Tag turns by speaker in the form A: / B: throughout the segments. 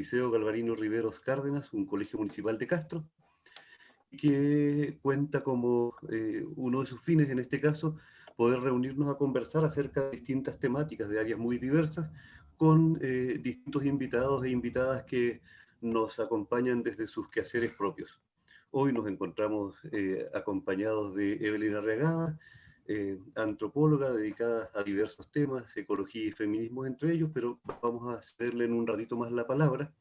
A: Liceo Galvarino Riveros Cárdenas, un colegio municipal de Castro, que cuenta como uno de sus fines, en este caso, poder reunirnos a conversar acerca de distintas temáticas de áreas muy diversas, con distintos invitados e invitadas que nos acompañan desde sus quehaceres propios. Hoy nos encontramos acompañados de Evelyn Arriagada, antropóloga dedicada a diversos temas, ecología y feminismo entre ellos, pero vamos a cederle en un ratito más la palabra.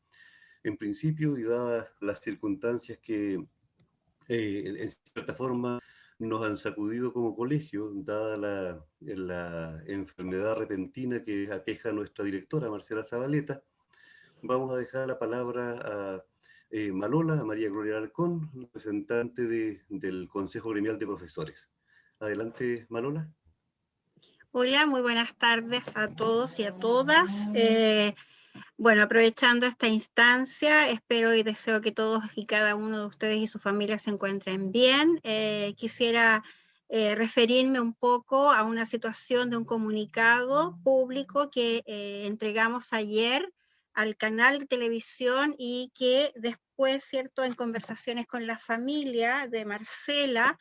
A: En principio, y dadas las circunstancias que en cierta forma nos han sacudido como colegio, dada la enfermedad repentina que aqueja a nuestra directora, Marcela Zabaleta, vamos a dejar la palabra a Malola, a María Gloria Alarcón, representante del Consejo Gremial de Profesores. Adelante, Malola.
B: Hola, muy buenas tardes a todos y a todas. Bueno, aprovechando esta instancia, espero y deseo que todos y cada uno de ustedes y sus familias se encuentren bien. Quisiera referirme un poco a una situación de un comunicado público que entregamos ayer al canal de televisión y que después, ¿cierto?, en conversaciones con la familia de Marcela,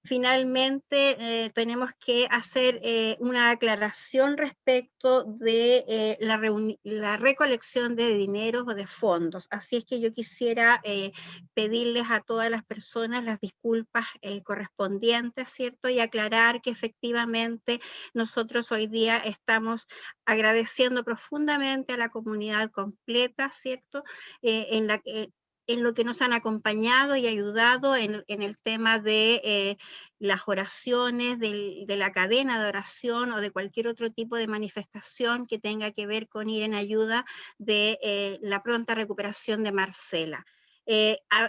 B: finalmente tenemos que hacer una aclaración respecto de la recolección de dineros o de fondos. Así es que yo quisiera pedirles a todas las personas las disculpas correspondientes, ¿cierto? Y aclarar que efectivamente nosotros hoy día estamos agradeciendo profundamente a la comunidad completa, ¿cierto? En lo que nos han acompañado y ayudado en el tema de las oraciones, de la cadena de oración o de cualquier otro tipo de manifestación que tenga que ver con ir en ayuda de la pronta recuperación de Marcela.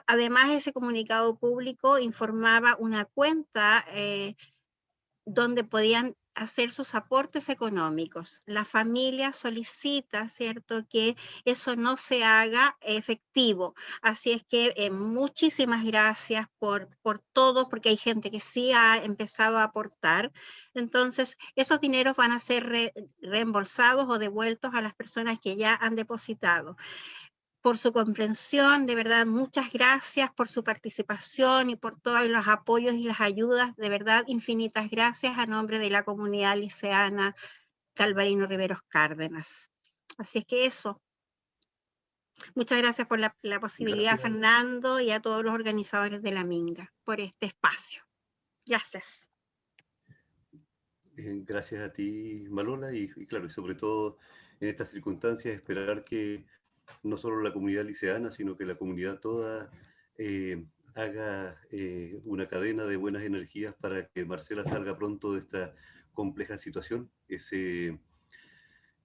B: Además, ese comunicado público informaba una cuenta donde podían hacer sus aportes económicos. La familia solicita, ¿cierto?, que eso no se haga efectivo. Así es que muchísimas gracias por todo, porque hay gente que sí ha empezado a aportar. Entonces, esos dineros van a ser reembolsados o devueltos a las personas que ya han depositado. Por su comprensión, de verdad, muchas gracias por su participación y por todos los apoyos y las ayudas, de verdad, infinitas gracias a nombre de la comunidad liceana Galvarino Riveros Cárdenas. Así es que eso. Muchas gracias por la posibilidad, gracias, Fernando, y a todos los organizadores de la Minga, por este espacio. Gracias.
A: Gracias a ti, Malola, y claro, y sobre todo en estas circunstancias, esperar que no solo la comunidad liceana, sino que la comunidad toda haga una cadena de buenas energías para que Marcela salga pronto de esta compleja situación.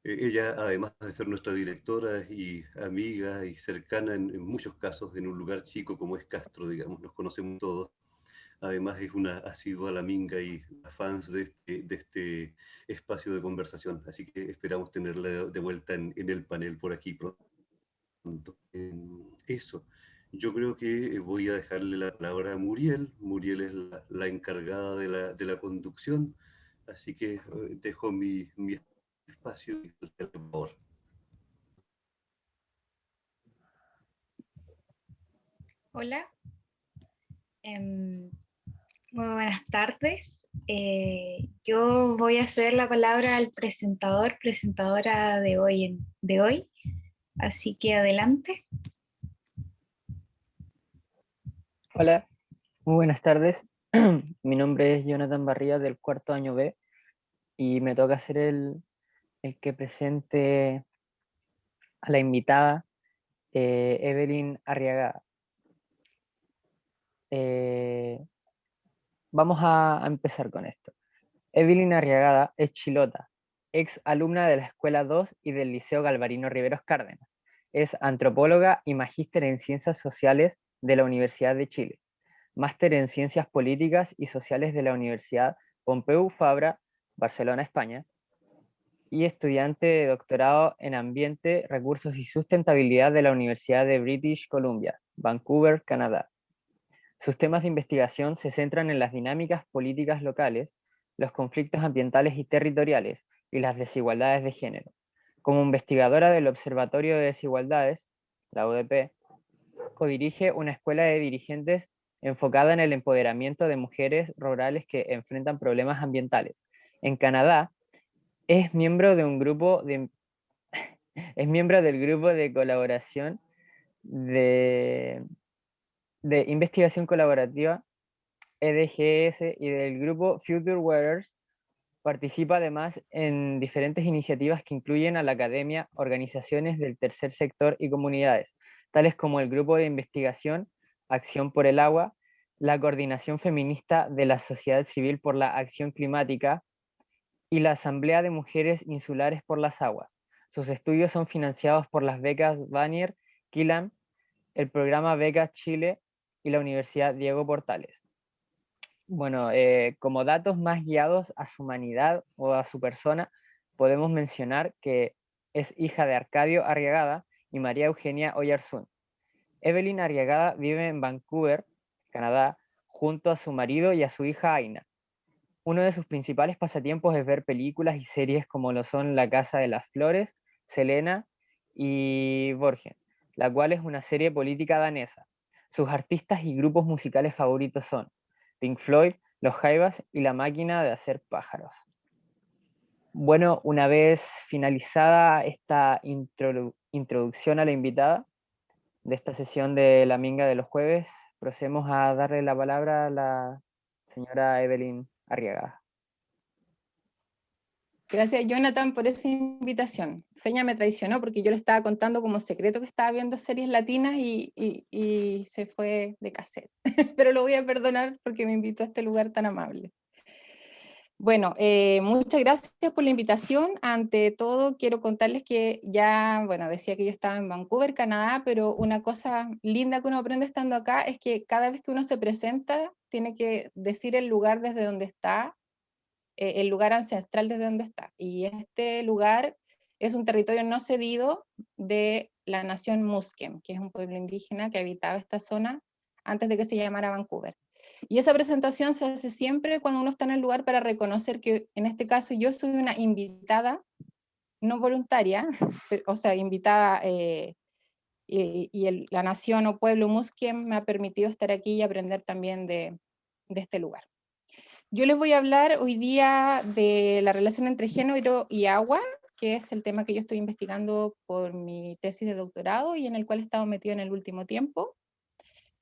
A: Ella, además de ser nuestra directora y amiga y cercana en muchos casos, en un lugar chico como es Castro, digamos, nos conocemos todos. Además es una asidua a la Minga y fans de este espacio de conversación. Así que esperamos tenerla de vuelta en el panel por aquí pronto. Eso. Yo creo que voy a dejarle la palabra a Muriel. Muriel es la encargada de la conducción. Así que dejo mi espacio y por favor.
C: Hola. Muy buenas tardes. Yo voy a ceder la palabra al presentadora de hoy. Así que adelante.
D: Hola, muy buenas tardes. Mi nombre es Jonathan Barría del cuarto año B y me toca ser el que presente a la invitada Evelyn Arriagada. Vamos a empezar con esto. Evelyn Arriagada es chilota, ex alumna de la Escuela 2 y del Liceo Galvarino Riveros Cárdenas. Es antropóloga y magíster en Ciencias Sociales de la Universidad de Chile. Máster en Ciencias Políticas y Sociales de la Universidad Pompeu Fabra, Barcelona, España, y estudiante de doctorado en Ambiente, Recursos y Sustentabilidad de la Universidad de British Columbia, Vancouver, Canadá. Sus temas de investigación se centran en las dinámicas políticas locales, los conflictos ambientales y territoriales, y las desigualdades de género, Como investigadora del Observatorio de Desigualdades, la ODP, codirige una escuela de dirigentes enfocada en el empoderamiento de mujeres rurales que enfrentan problemas ambientales. En Canadá, es miembro del grupo de colaboración de investigación colaborativa EDGS y del grupo Future Weathers. Participa además en diferentes iniciativas que incluyen a la academia, organizaciones del tercer sector y comunidades, tales como el Grupo de Investigación Acción por el Agua, la Coordinación Feminista de la Sociedad Civil por la Acción Climática y la Asamblea de Mujeres Insulares por las Aguas. Sus estudios son financiados por las becas Vanier, Killam, el programa Becas Chile y la Universidad Diego Portales. Bueno, como datos más guiados a su humanidad o a su persona, podemos mencionar que es hija de Arcadio Arriagada y María Eugenia Oyarzún. Evelyn Arriagada vive en Vancouver, Canadá, junto a su marido y a su hija Aina. Uno de sus principales pasatiempos es ver películas y series como lo son La Casa de las Flores, Selena y Borgen, la cual es una serie política danesa. Sus artistas y grupos musicales favoritos son Pink Floyd, Los Jaivas y La Máquina de Hacer Pájaros. Bueno, una vez finalizada esta introducción a la invitada de esta sesión de la Minga de los jueves, procedemos a darle la palabra a la señora Evelyn Arriagada.
E: Gracias, Jonathan, por esa invitación. Feña me traicionó porque yo le estaba contando como secreto que estaba viendo series latinas y se fue de cassette. Pero lo voy a perdonar porque me invitó a este lugar tan amable. Bueno, muchas gracias por la invitación. Ante todo, quiero contarles que ya, bueno, decía que yo estaba en Vancouver, Canadá, pero una cosa linda que uno aprende estando acá es que cada vez que uno se presenta, tiene que decir el lugar desde donde está, el lugar ancestral desde donde está. Y este lugar es un territorio no cedido de la nación Musqueam, que es un pueblo indígena que habitaba esta zona antes de que se llamara Vancouver. Y esa presentación se hace siempre cuando uno está en el lugar para reconocer que, en este caso, yo soy una invitada, no voluntaria, o sea, invitada, la nación o pueblo Musqueam me ha permitido estar aquí y aprender también de este lugar. Yo les voy a hablar hoy día de la relación entre género y agua, que es el tema que yo estoy investigando por mi tesis de doctorado y en el cual he estado metido en el último tiempo.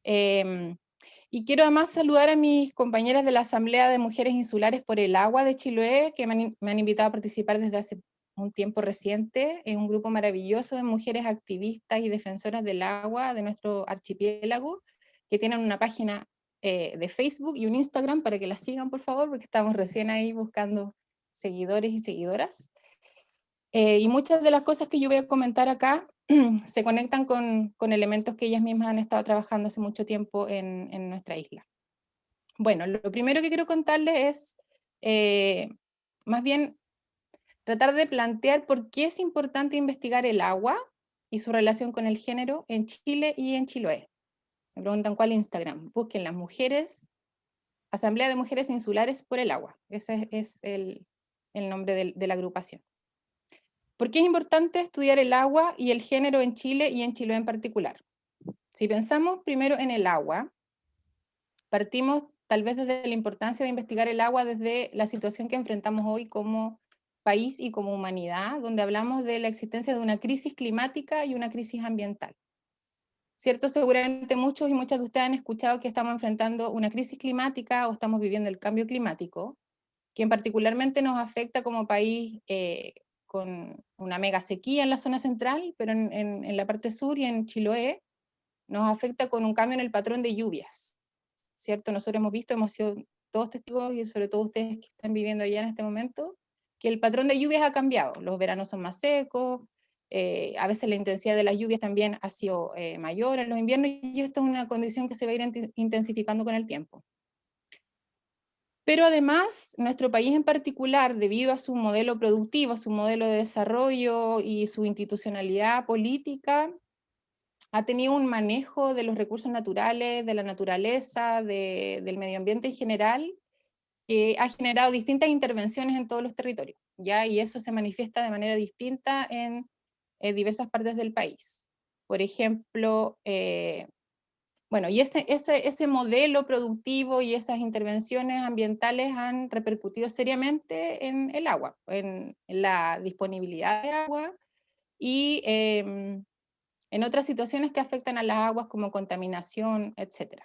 E: Y quiero además saludar a mis compañeras de la Asamblea de Mujeres Insulares por el Agua de Chiloé, que me han invitado a participar desde hace un tiempo reciente en un grupo maravilloso de mujeres activistas y defensoras del agua de nuestro archipiélago, que tienen una página de Facebook y un Instagram para que la sigan, por favor, porque estamos recién ahí buscando seguidores y seguidoras. Y muchas de las cosas que yo voy a comentar acá se conectan con elementos que ellas mismas han estado trabajando hace mucho tiempo en nuestra isla. Bueno, lo primero que quiero contarles es, más bien, tratar de plantear por qué es importante investigar el agua y su relación con el género en Chile y en Chiloé. Me preguntan cuál Instagram. Busquen las mujeres, Asamblea de Mujeres Insulares por el Agua. Ese es el nombre de la agrupación. ¿Por qué es importante estudiar el agua y el género en Chile y en Chiloé en particular? Si pensamos primero en el agua, partimos tal vez desde la importancia de investigar el agua desde la situación que enfrentamos hoy como país y como humanidad, donde hablamos de la existencia de una crisis climática y una crisis ambiental. ¿Cierto? Seguramente muchos y muchas de ustedes han escuchado que estamos enfrentando una crisis climática o estamos viviendo el cambio climático, que particularmente nos afecta como país con una mega sequía en la zona central, pero en la parte sur y en Chiloé nos afecta con un cambio en el patrón de lluvias, ¿cierto? Nosotros hemos visto, hemos sido todos testigos, y sobre todo ustedes que están viviendo allá en este momento, que el patrón de lluvias ha cambiado. Los veranos son más secos, a veces la intensidad de las lluvias también ha sido mayor en los inviernos, y esto es una condición que se va a ir intensificando con el tiempo. Pero además, nuestro país en particular, debido a su modelo productivo, su modelo de desarrollo y su institucionalidad política, ha tenido un manejo de los recursos naturales, de la naturaleza, del medio ambiente en general, que ha generado distintas intervenciones en todos los territorios. ¿ya? Y eso se manifiesta de manera distinta en diversas partes del país. Por ejemplo, bueno, y ese modelo productivo y esas intervenciones ambientales han repercutido seriamente en el agua, en la disponibilidad de agua y en otras situaciones que afectan a las aguas como contaminación, etc.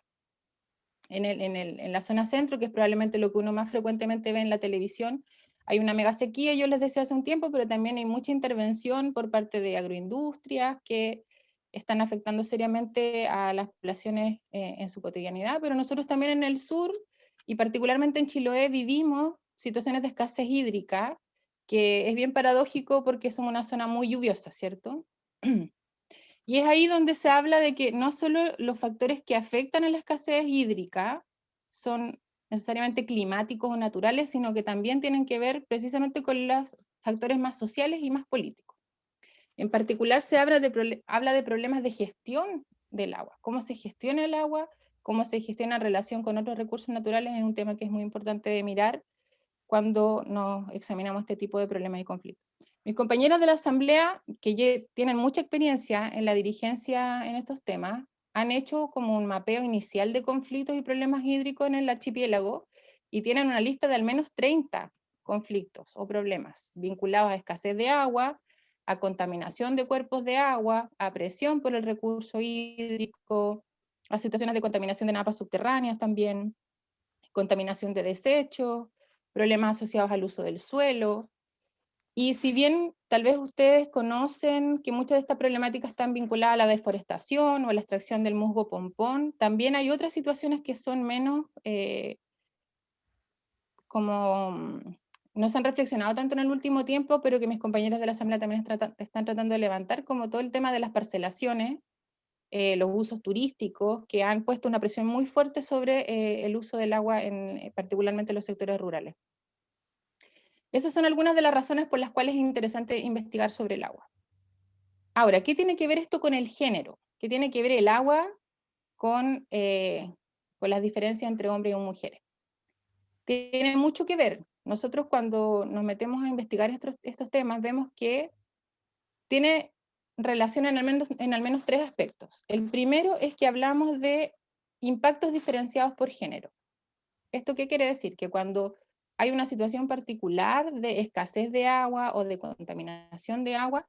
E: En la zona centro, que es probablemente lo que uno más frecuentemente ve en la televisión, hay una mega sequía, yo les decía hace un tiempo, pero también hay mucha intervención por parte de agroindustrias que están afectando seriamente a las poblaciones en su cotidianidad, pero nosotros también en el sur, y particularmente en Chiloé, vivimos situaciones de escasez hídrica, que es bien paradójico porque somos una zona muy lluviosa, ¿cierto? Y es ahí donde se habla de que no solo los factores que afectan a la escasez hídrica son necesariamente climáticos o naturales, sino que también tienen que ver precisamente con los factores más sociales y más políticos. En particular se habla de problemas de gestión del agua. Cómo se gestiona el agua, cómo se gestiona en relación con otros recursos naturales, es un tema que es muy importante de mirar cuando nos examinamos este tipo de problemas y conflictos. Mis compañeras de la Asamblea, que tienen mucha experiencia en la dirigencia en estos temas, han hecho como un mapeo inicial de conflictos y problemas hídricos en el archipiélago y tienen una lista de al menos 30 conflictos o problemas vinculados a escasez de agua, a contaminación de cuerpos de agua, a presión por el recurso hídrico, a situaciones de contaminación de napas subterráneas también, contaminación de desechos, problemas asociados al uso del suelo. Y si bien tal vez ustedes conocen que muchas de estas problemáticas están vinculadas a la deforestación o a la extracción del musgo pompón, también hay otras situaciones que son menos, no se han reflexionado tanto en el último tiempo, pero que mis compañeras de la Asamblea también están tratando de levantar, como todo el tema de las parcelaciones, los usos turísticos, que han puesto una presión muy fuerte sobre el uso del agua, particularmente en los sectores rurales. Esas son algunas de las razones por las cuales es interesante investigar sobre el agua. Ahora, ¿qué tiene que ver esto con el género? ¿Qué tiene que ver el agua con las diferencias entre hombres y mujeres? Tiene mucho que ver. Nosotros cuando nos metemos a investigar estos temas vemos que tiene relación en al menos 3 aspectos. El primero es que hablamos de impactos diferenciados por género. ¿Esto qué quiere decir? Que cuando hay una situación particular de escasez de agua o de contaminación de agua,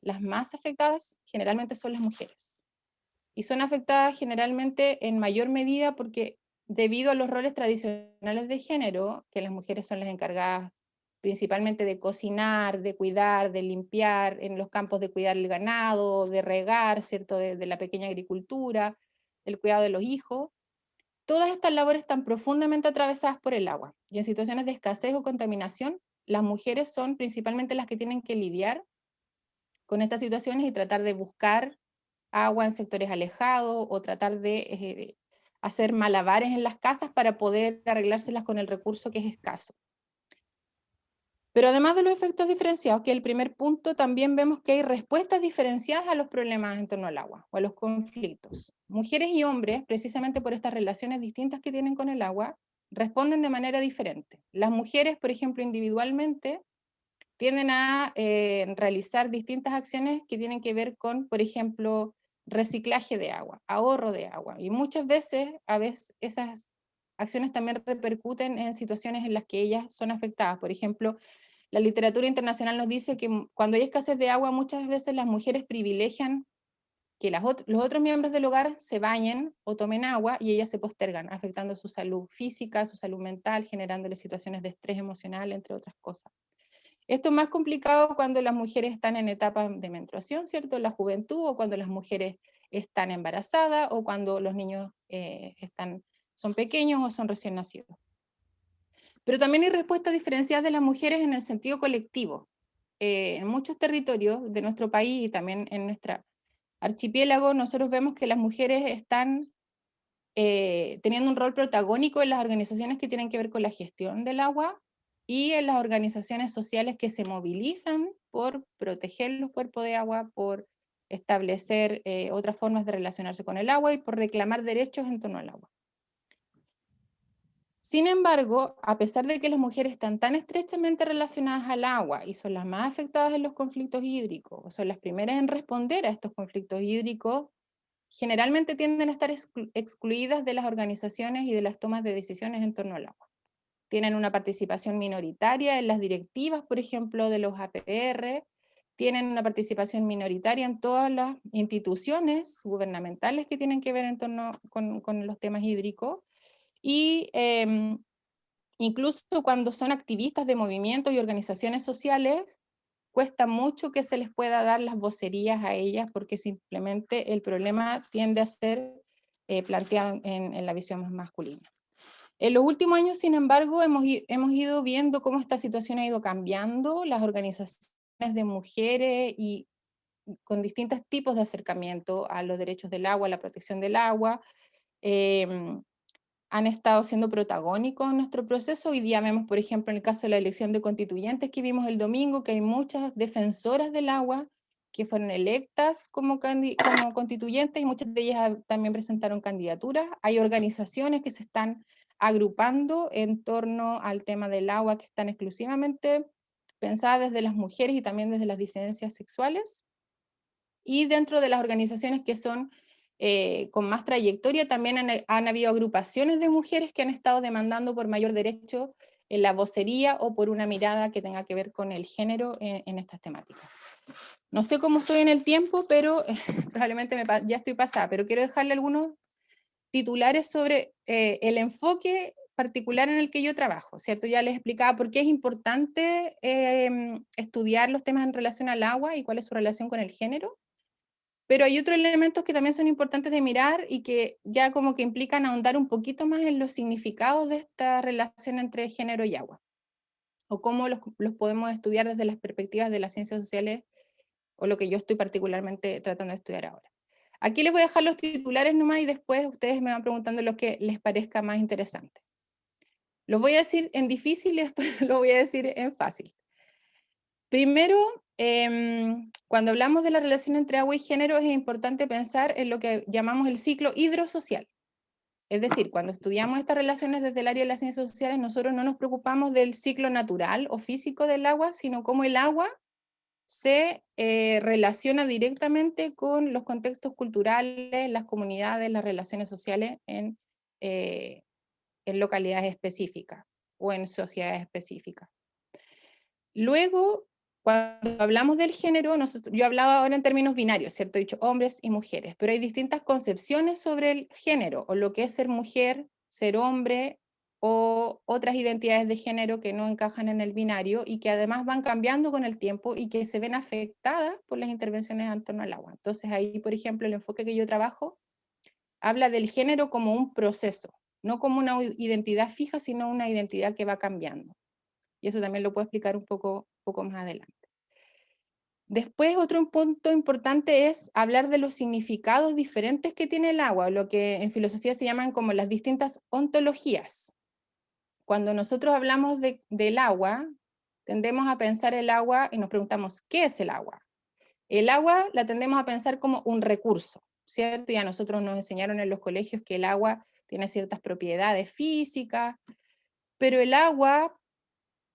E: las más afectadas generalmente son las mujeres. Y son afectadas generalmente en mayor medida porque debido a los roles tradicionales de género, que las mujeres son las encargadas principalmente de cocinar, de cuidar, de limpiar, en los campos de cuidar el ganado, de regar, ¿cierto? De la pequeña agricultura, el cuidado de los hijos. Todas estas labores están profundamente atravesadas por el agua, y en situaciones de escasez o contaminación, las mujeres son principalmente las que tienen que lidiar con estas situaciones y tratar de buscar agua en sectores alejados o tratar de hacer malabares en las casas para poder arreglárselas con el recurso que es escaso. Pero además de los efectos diferenciados, que es el primer punto, también vemos que hay respuestas diferenciadas a los problemas en torno al agua o a los conflictos. Mujeres y hombres, precisamente por estas relaciones distintas que tienen con el agua, responden de manera diferente. Las mujeres, por ejemplo, individualmente, tienden a realizar distintas acciones que tienen que ver con, por ejemplo, reciclaje de agua, ahorro de agua. Y muchas veces, esas acciones también repercuten en situaciones en las que ellas son afectadas. Por ejemplo, la literatura internacional nos dice que cuando hay escasez de agua, muchas veces las mujeres privilegian que los otros miembros del hogar se bañen o tomen agua y ellas se postergan, afectando su salud física, su salud mental, generándole situaciones de estrés emocional, entre otras cosas. Esto es más complicado cuando las mujeres están en etapa de menstruación, ¿cierto? La juventud, o cuando las mujeres están embarazadas, o cuando los niños son pequeños o son recién nacidos. Pero también hay respuestas diferenciadas de las mujeres en el sentido colectivo. En muchos territorios de nuestro país y también en nuestro archipiélago, nosotros vemos que las mujeres están teniendo un rol protagónico en las organizaciones que tienen que ver con la gestión del agua y en las organizaciones sociales que se movilizan por proteger los cuerpos de agua, por establecer otras formas de relacionarse con el agua y por reclamar derechos en torno al agua. Sin embargo, a pesar de que las mujeres están tan estrechamente relacionadas al agua y son las más afectadas en los conflictos hídricos, o son las primeras en responder a estos conflictos hídricos, generalmente tienden a estar excluidas de las organizaciones y de las tomas de decisiones en torno al agua. Tienen una participación minoritaria en las directivas, por ejemplo, de los APR, tienen una participación minoritaria en todas las instituciones gubernamentales que tienen que ver en torno con los temas hídricos, y incluso cuando son activistas de movimientos y organizaciones sociales, cuesta mucho que se les pueda dar las vocerías a ellas porque simplemente el problema tiende a ser planteado en la visión más masculina. En los últimos años, sin embargo, hemos ido viendo cómo esta situación ha ido cambiando. Las organizaciones de mujeres y con distintos tipos de acercamiento a los derechos del agua, a la protección del agua, han estado siendo protagónicos en nuestro proceso. Hoy día vemos, por ejemplo, en el caso de la elección de constituyentes que vimos el domingo, que hay muchas defensoras del agua que fueron electas como constituyentes, y muchas de ellas también presentaron candidaturas. Hay organizaciones que se están agrupando en torno al tema del agua, que están exclusivamente pensadas desde las mujeres y también desde las disidencias sexuales. Y dentro de las organizaciones que son con más trayectoria, también han habido agrupaciones de mujeres que han estado demandando por mayor derecho en la vocería o por una mirada que tenga que ver con el género en estas temáticas. No sé cómo estoy en el tiempo, pero probablemente ya estoy pasada, pero quiero dejarle algunos titulares sobre el enfoque particular en el que yo trabajo, ¿cierto? Ya les explicaba por qué es importante estudiar los temas en relación al agua y cuál es su relación con el género. Pero hay otros elementos que también son importantes de mirar y que ya como que implican ahondar un poquito más en los significados de esta relación entre género y agua, o cómo los podemos estudiar desde las perspectivas de las ciencias sociales, o lo que yo estoy particularmente tratando de estudiar ahora. Aquí les voy a dejar los titulares nomás y después ustedes me van preguntando lo que les parezca más interesante. Los voy a decir en difícil y después lo voy a decir en fácil. Primero, cuando hablamos de la relación entre agua y género, es importante pensar en lo que llamamos el ciclo hidrosocial. Es decir, cuando estudiamos estas relaciones desde el área de las ciencias sociales, nosotros no nos preocupamos del ciclo natural o físico del agua, sino cómo el agua se relaciona directamente con los contextos culturales, las comunidades, las relaciones sociales en localidades específicas o en sociedades específicas. Luego, cuando hablamos del género, yo hablaba ahora en términos binarios, ¿cierto? He dicho hombres y mujeres, pero hay distintas concepciones sobre el género, o lo que es ser mujer, ser hombre, o otras identidades de género que no encajan en el binario y que además van cambiando con el tiempo y que se ven afectadas por las intervenciones en torno al agua. Entonces ahí, por ejemplo, el enfoque que yo trabajo habla del género como un proceso, no como una identidad fija, sino una identidad que va cambiando. Y eso también lo puedo explicar un poco más adelante. Después, otro punto importante es hablar de los significados diferentes que tiene el agua, lo que en filosofía se llaman como las distintas ontologías. Cuando nosotros hablamos del agua, tendemos a pensar el agua y nos preguntamos, ¿qué es el agua? El agua la tendemos a pensar como un recurso, ¿cierto? Y a nosotros nos enseñaron en los colegios que el agua tiene ciertas propiedades físicas, pero el agua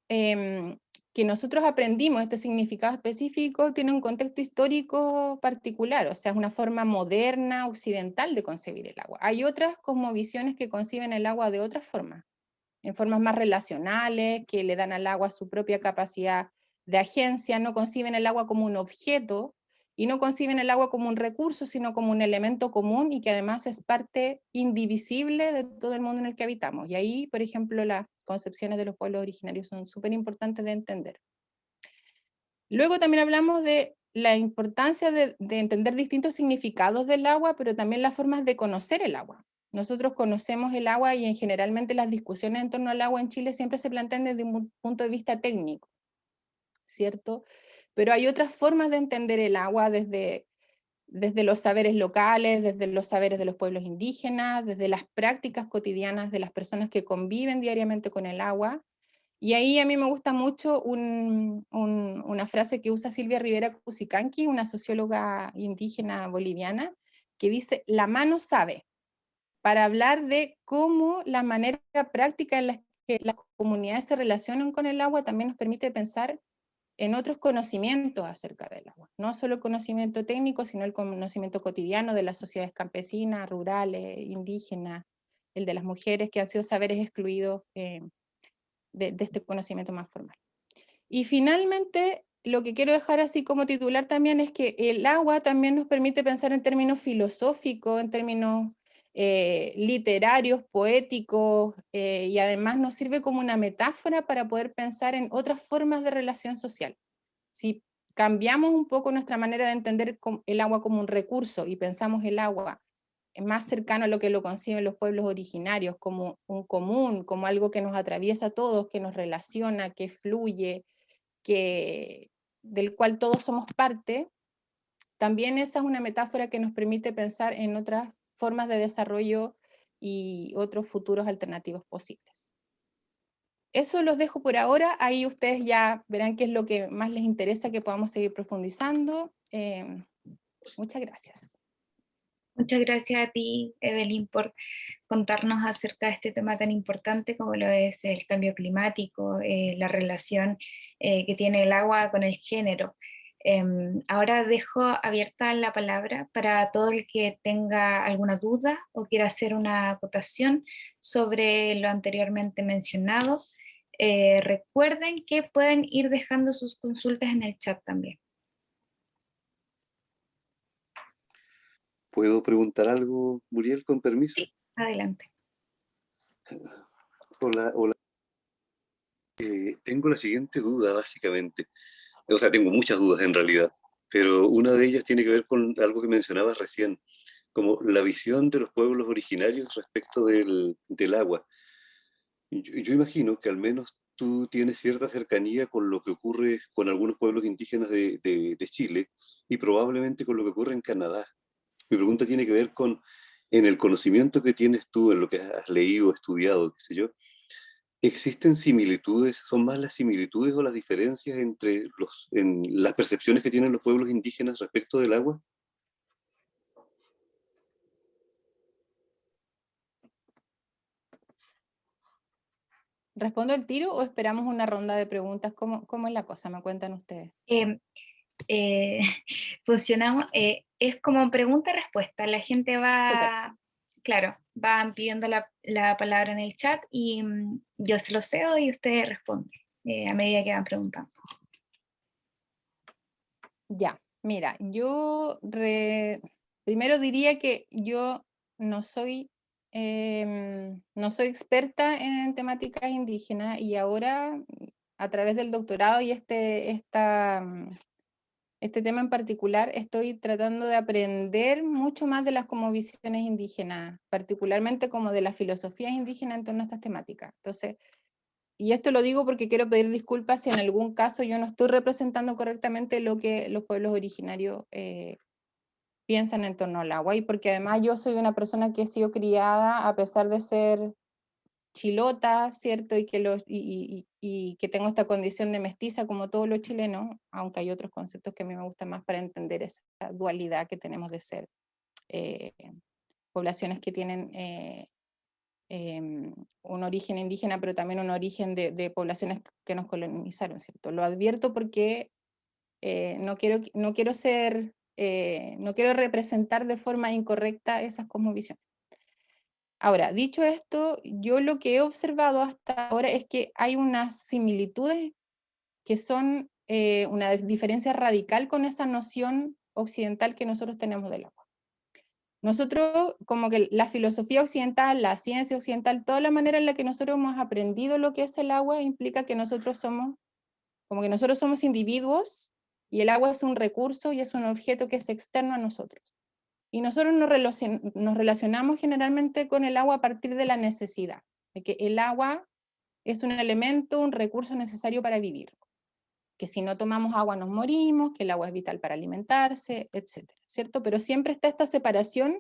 E: que nosotros aprendimos, este significado específico, tiene un contexto histórico particular, o sea, es una forma moderna, occidental de concebir el agua. Hay otras cosmovisiones que conciben el agua de otra forma, en formas más relacionales, que le dan al agua su propia capacidad de agencia, no conciben el agua como un objeto, y no conciben el agua como un recurso, sino como un elemento común y que además es parte indivisible de todo el mundo en el que habitamos. Y ahí, por ejemplo, las concepciones de los pueblos originarios son súper importantes de entender. Luego también hablamos de la importancia de entender distintos significados del agua, pero también las formas de conocer el agua. Nosotros conocemos el agua y generalmente las discusiones en torno al agua en Chile siempre se plantean desde un punto de vista técnico, ¿cierto? Pero hay otras formas de entender el agua desde los saberes locales, desde los saberes de los pueblos indígenas, desde las prácticas cotidianas de las personas que conviven diariamente con el agua. Y ahí a mí me gusta mucho una frase que usa Silvia Rivera Cusicanqui, una socióloga indígena boliviana, que dice, la mano sabe. para hablar de cómo la manera práctica en la que las comunidades se relacionan con el agua también nos permite pensar en otros conocimientos acerca del agua. No solo el conocimiento técnico, sino el conocimiento cotidiano de las sociedades campesinas, rurales, indígenas, el de las mujeres, que han sido saberes excluidos de este conocimiento más formal. Y finalmente, lo que quiero dejar así como titular también es que el agua también nos permite pensar en términos filosóficos, en términos literarios, poéticos, y además nos sirve como una metáfora para poder pensar en otras formas de relación social. Si cambiamos un poco nuestra manera de entender el agua como un recurso y pensamos el agua más cercano a lo que lo conciben los pueblos originarios, como un común, como algo que nos atraviesa a todos, que nos relaciona, que fluye, del cual todos somos parte, también esa es una metáfora que nos permite pensar en otras formas de desarrollo y otros futuros alternativos posibles. Eso los dejo por ahora, ahí ustedes ya verán qué es lo que más les interesa que podamos seguir profundizando. Muchas gracias.
C: Muchas gracias a ti, Evelyn, por contarnos acerca de este tema tan importante como lo es el cambio climático, la relación que tiene el agua con el género. Ahora dejo abierta la palabra para todo el que tenga alguna duda o quiera hacer una acotación sobre lo anteriormente mencionado. Recuerden que pueden ir dejando sus consultas en el chat también.
A: ¿Puedo preguntar algo, Muriel, con permiso?
C: Sí, adelante.
A: Hola, hola. Tengo la siguiente duda, básicamente. O sea, tengo muchas dudas en realidad, pero una de ellas tiene que ver con algo que mencionabas recién, como la visión de los pueblos originarios respecto del agua. Yo imagino que al menos tú tienes cierta cercanía con lo que ocurre con algunos pueblos indígenas de Chile y probablemente con lo que ocurre en Canadá. Mi pregunta tiene que ver con, en el conocimiento que tienes tú, en lo que has leído, estudiado, qué sé yo, ¿existen similitudes? ¿Son más las similitudes o las diferencias entre en las percepciones que tienen los pueblos indígenas respecto del agua?
E: ¿Respondo el tiro o esperamos una ronda de preguntas? ¿Cómo es la cosa? Me cuentan ustedes.
C: Funcionamos, es como pregunta-respuesta. La gente va,
E: Súper.
C: claro, van pidiendo la palabra en el chat y yo se lo cedo y ustedes responden a medida que van preguntando.
E: Ya, mira, yo primero diría que yo no soy experta en temáticas indígenas y ahora a través del doctorado y este tema en particular estoy tratando de aprender mucho más de las cosmovisiones indígenas, particularmente como de las filosofías indígenas en torno a estas temáticas. Entonces, y esto lo digo porque quiero pedir disculpas si en algún caso yo no estoy representando correctamente lo que los pueblos originarios piensan en torno al agua, y porque además yo soy una persona que he sido criada a pesar de ser chilota, ¿cierto? Y que tengo esta condición de mestiza como todos los chilenos, aunque hay otros conceptos que a mí me gustan más para entender esa dualidad que tenemos de ser poblaciones que tienen un origen indígena, pero también un origen de poblaciones que nos colonizaron, ¿cierto? Lo advierto porque no quiero representar de forma incorrecta esas cosmovisiones. Ahora, dicho esto, yo lo que he observado hasta ahora es que hay unas similitudes que son una diferencia radical con esa noción occidental que nosotros tenemos del agua. Nosotros, como que la filosofía occidental, la ciencia occidental, toda la manera en la que nosotros hemos aprendido lo que es el agua implica que nosotros somos individuos y el agua es un recurso y es un objeto que es externo a nosotros. Y nosotros nos relacionamos generalmente con el agua a partir de la necesidad, de que el agua es un elemento, un recurso necesario para vivir, que si no tomamos agua nos morimos, que el agua es vital para alimentarse, etcétera, ¿cierto? Pero siempre está esta separación,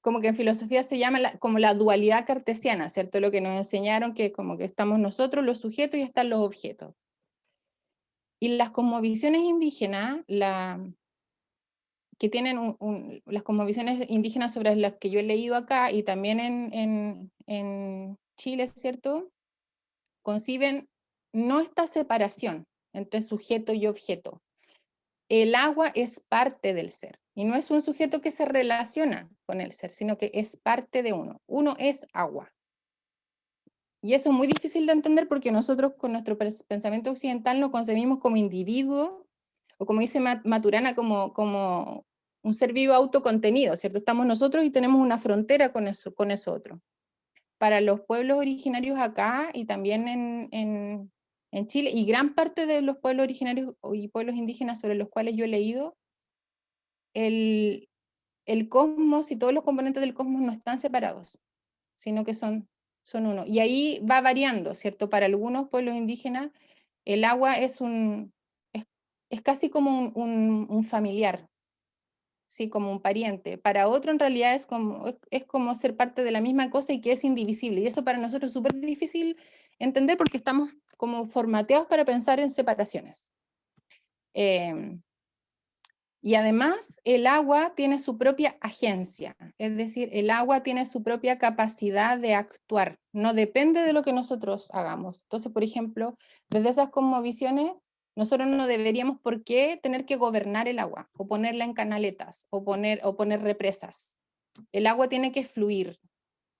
E: como que en filosofía se llama como la dualidad cartesiana, ¿cierto? Lo que nos enseñaron, que como que estamos nosotros los sujetos y están los objetos. Y las cosmovisiones indígenas, que tienen las cosmovisiones indígenas sobre las que yo he leído acá y también en Chile, ¿cierto? Conciben no esta separación entre sujeto y objeto. El agua es parte del ser y no es un sujeto que se relaciona con el ser, sino que es parte de uno. Uno es agua. Y eso es muy difícil de entender porque nosotros con nuestro pensamiento occidental nos concebimos como individuo, o como dice Maturana, como un ser vivo autocontenido, ¿cierto? Estamos nosotros y tenemos una frontera con eso otro. Para los pueblos originarios acá y también en Chile, y gran parte de los pueblos originarios y pueblos indígenas sobre los cuales yo he leído, el cosmos y todos los componentes del cosmos no están separados, sino que son uno. Y ahí va variando, ¿cierto? Para algunos pueblos indígenas, el agua es casi como un familiar, ¿sí? Como un pariente. Para otro, en realidad, es como ser parte de la misma cosa y que es indivisible. Y eso para nosotros es súper difícil entender porque estamos como formateados para pensar en separaciones. Y además el agua tiene su propia agencia, es decir, el agua tiene su propia capacidad de actuar, no depende de lo que nosotros hagamos. Entonces, por ejemplo, desde esas cosmovisiones, nosotros no deberíamos por qué tener que gobernar el agua, o ponerla en canaletas, o poner represas. El agua tiene que fluir,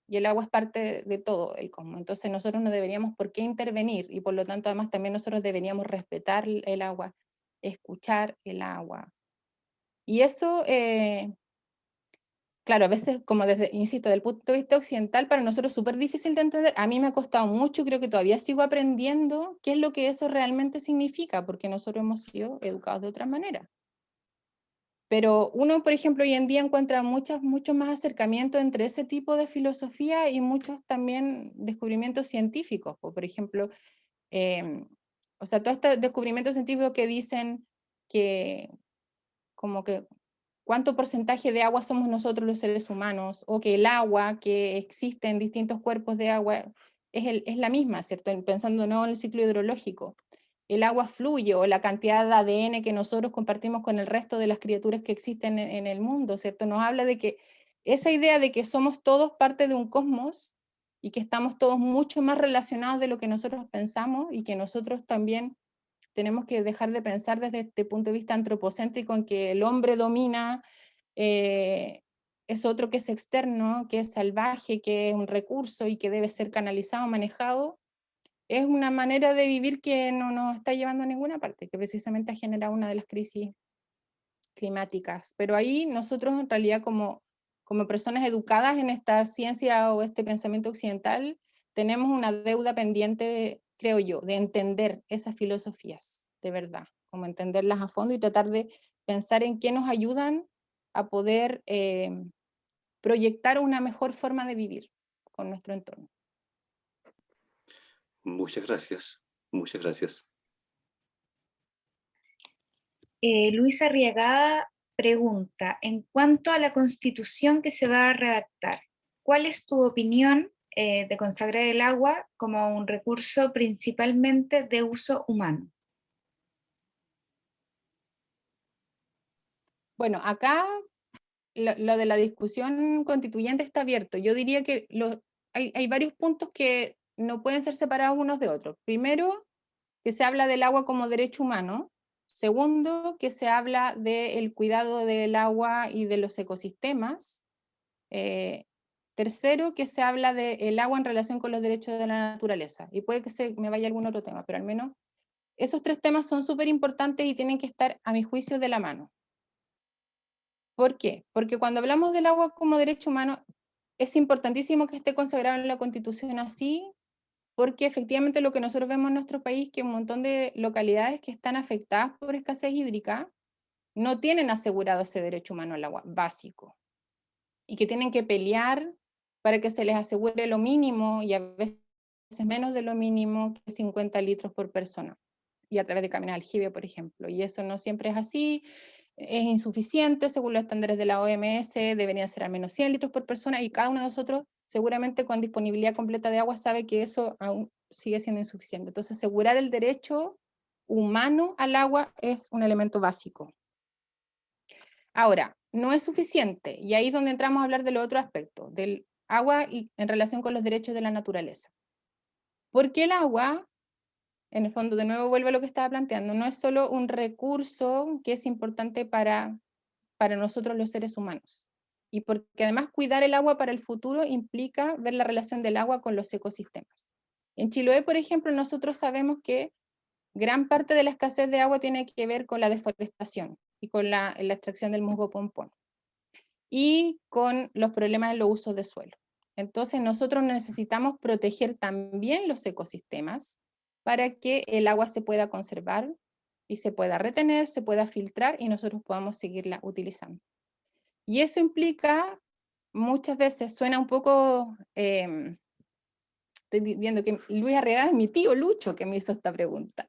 E: y el agua es parte de todo el cosmos. Entonces nosotros no deberíamos por qué intervenir, y por lo tanto además también nosotros deberíamos respetar el agua, escuchar el agua. Y eso, claro, a veces, como insisto, desde el punto de vista occidental, para nosotros es súper difícil de entender. A mí me ha costado mucho, creo que todavía sigo aprendiendo qué es lo que eso realmente significa, porque nosotros hemos sido educados de otra manera. Pero uno, por ejemplo, hoy en día encuentra muchos más acercamientos entre ese tipo de filosofía y muchos también descubrimientos científicos. Por ejemplo, o sea, todos estos descubrimientos científicos que dicen que como que cuánto porcentaje de agua somos nosotros los seres humanos, o que el agua que existe en distintos cuerpos de agua es la misma, ¿cierto? Pensando no en el ciclo hidrológico. El agua fluye, o la cantidad de ADN que nosotros compartimos con el resto de las criaturas que existen en el mundo, ¿cierto? Nos habla de que esa idea de que somos todos parte de un cosmos y que estamos todos mucho más relacionados de lo que nosotros pensamos, y que nosotros también tenemos que dejar de pensar desde este punto de vista antropocéntrico en que el hombre domina, es otro que es externo, que es salvaje, que es un recurso y que debe ser canalizado, manejado. Es una manera de vivir que no nos está llevando a ninguna parte, que precisamente ha generado una de las crisis climáticas. Pero ahí nosotros en realidad como personas educadas en esta ciencia o este pensamiento occidental, tenemos una deuda pendiente, creo yo, de entender esas filosofías, de verdad, como entenderlas a fondo y tratar de pensar en qué nos ayudan a poder proyectar una mejor forma de vivir con nuestro entorno.
A: Muchas gracias, muchas gracias.
C: Luisa Arriagada pregunta, en cuanto a la constitución que se va a redactar, ¿cuál es tu opinión de consagrar el agua como un recurso principalmente de uso humano?
E: Bueno, acá lo de la discusión constituyente está abierto. Yo diría que hay varios puntos que no pueden ser separados unos de otros. Primero, que se habla del agua como derecho humano. Segundo, que se habla del cuidado del agua y de los ecosistemas. Tercero, que se habla del agua en relación con los derechos de la naturaleza. Y puede que me vaya algún otro tema, pero al menos esos tres temas son súper importantes y tienen que estar, a mi juicio, de la mano. ¿Por qué? Porque cuando hablamos del agua como derecho humano, es importantísimo que esté consagrado en la Constitución así, porque efectivamente lo que nosotros vemos en nuestro país, que un montón de localidades que están afectadas por escasez hídrica, no tienen asegurado ese derecho humano al agua básico, y que tienen que pelear para que se les asegure lo mínimo, y a veces menos de lo mínimo, que 50 litros por persona, y a través de Camino Aljibia, por ejemplo, y eso no siempre es así, es insuficiente, según los estándares de la OMS, deberían ser al menos 100 litros por persona, y cada uno de nosotros, seguramente con disponibilidad completa de agua, sabe que eso aún sigue siendo insuficiente. Entonces, asegurar el derecho humano al agua es un elemento básico. Ahora, no es suficiente, y ahí es donde entramos a hablar de los otros aspectos, del agua y en relación con los derechos de la naturaleza. Porque el agua, en el fondo, de nuevo vuelvo a lo que estaba planteando, no es solo un recurso que es importante para nosotros los seres humanos, y porque además cuidar el agua para el futuro implica ver la relación del agua con los ecosistemas. En Chiloé, por ejemplo, nosotros sabemos que gran parte de la escasez de agua tiene que ver con la deforestación y con la extracción del musgo pompón y con los problemas en los usos de suelo. Entonces nosotros necesitamos proteger también los ecosistemas para que el agua se pueda conservar y se pueda retener, se pueda filtrar y nosotros podamos seguirla utilizando. Y eso implica, muchas veces suena un poco, estoy viendo que Luis Arriagada es mi tío Lucho que me hizo esta pregunta.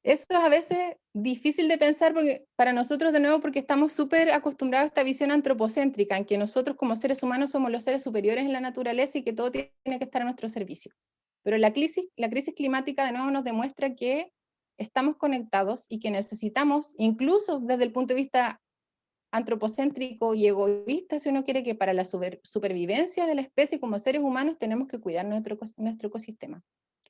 E: Eso es a veces difícil de pensar porque, para nosotros, de nuevo, porque estamos súper acostumbrados a esta visión antropocéntrica, en que nosotros como seres humanos somos los seres superiores en la naturaleza y que todo tiene que estar a nuestro servicio. Pero la crisis climática, de nuevo, nos demuestra que estamos conectados y que necesitamos, incluso desde el punto de vista antropocéntrico y egoísta, si uno quiere, que para la supervivencia de la especie como seres humanos tenemos que cuidar nuestro ecosistema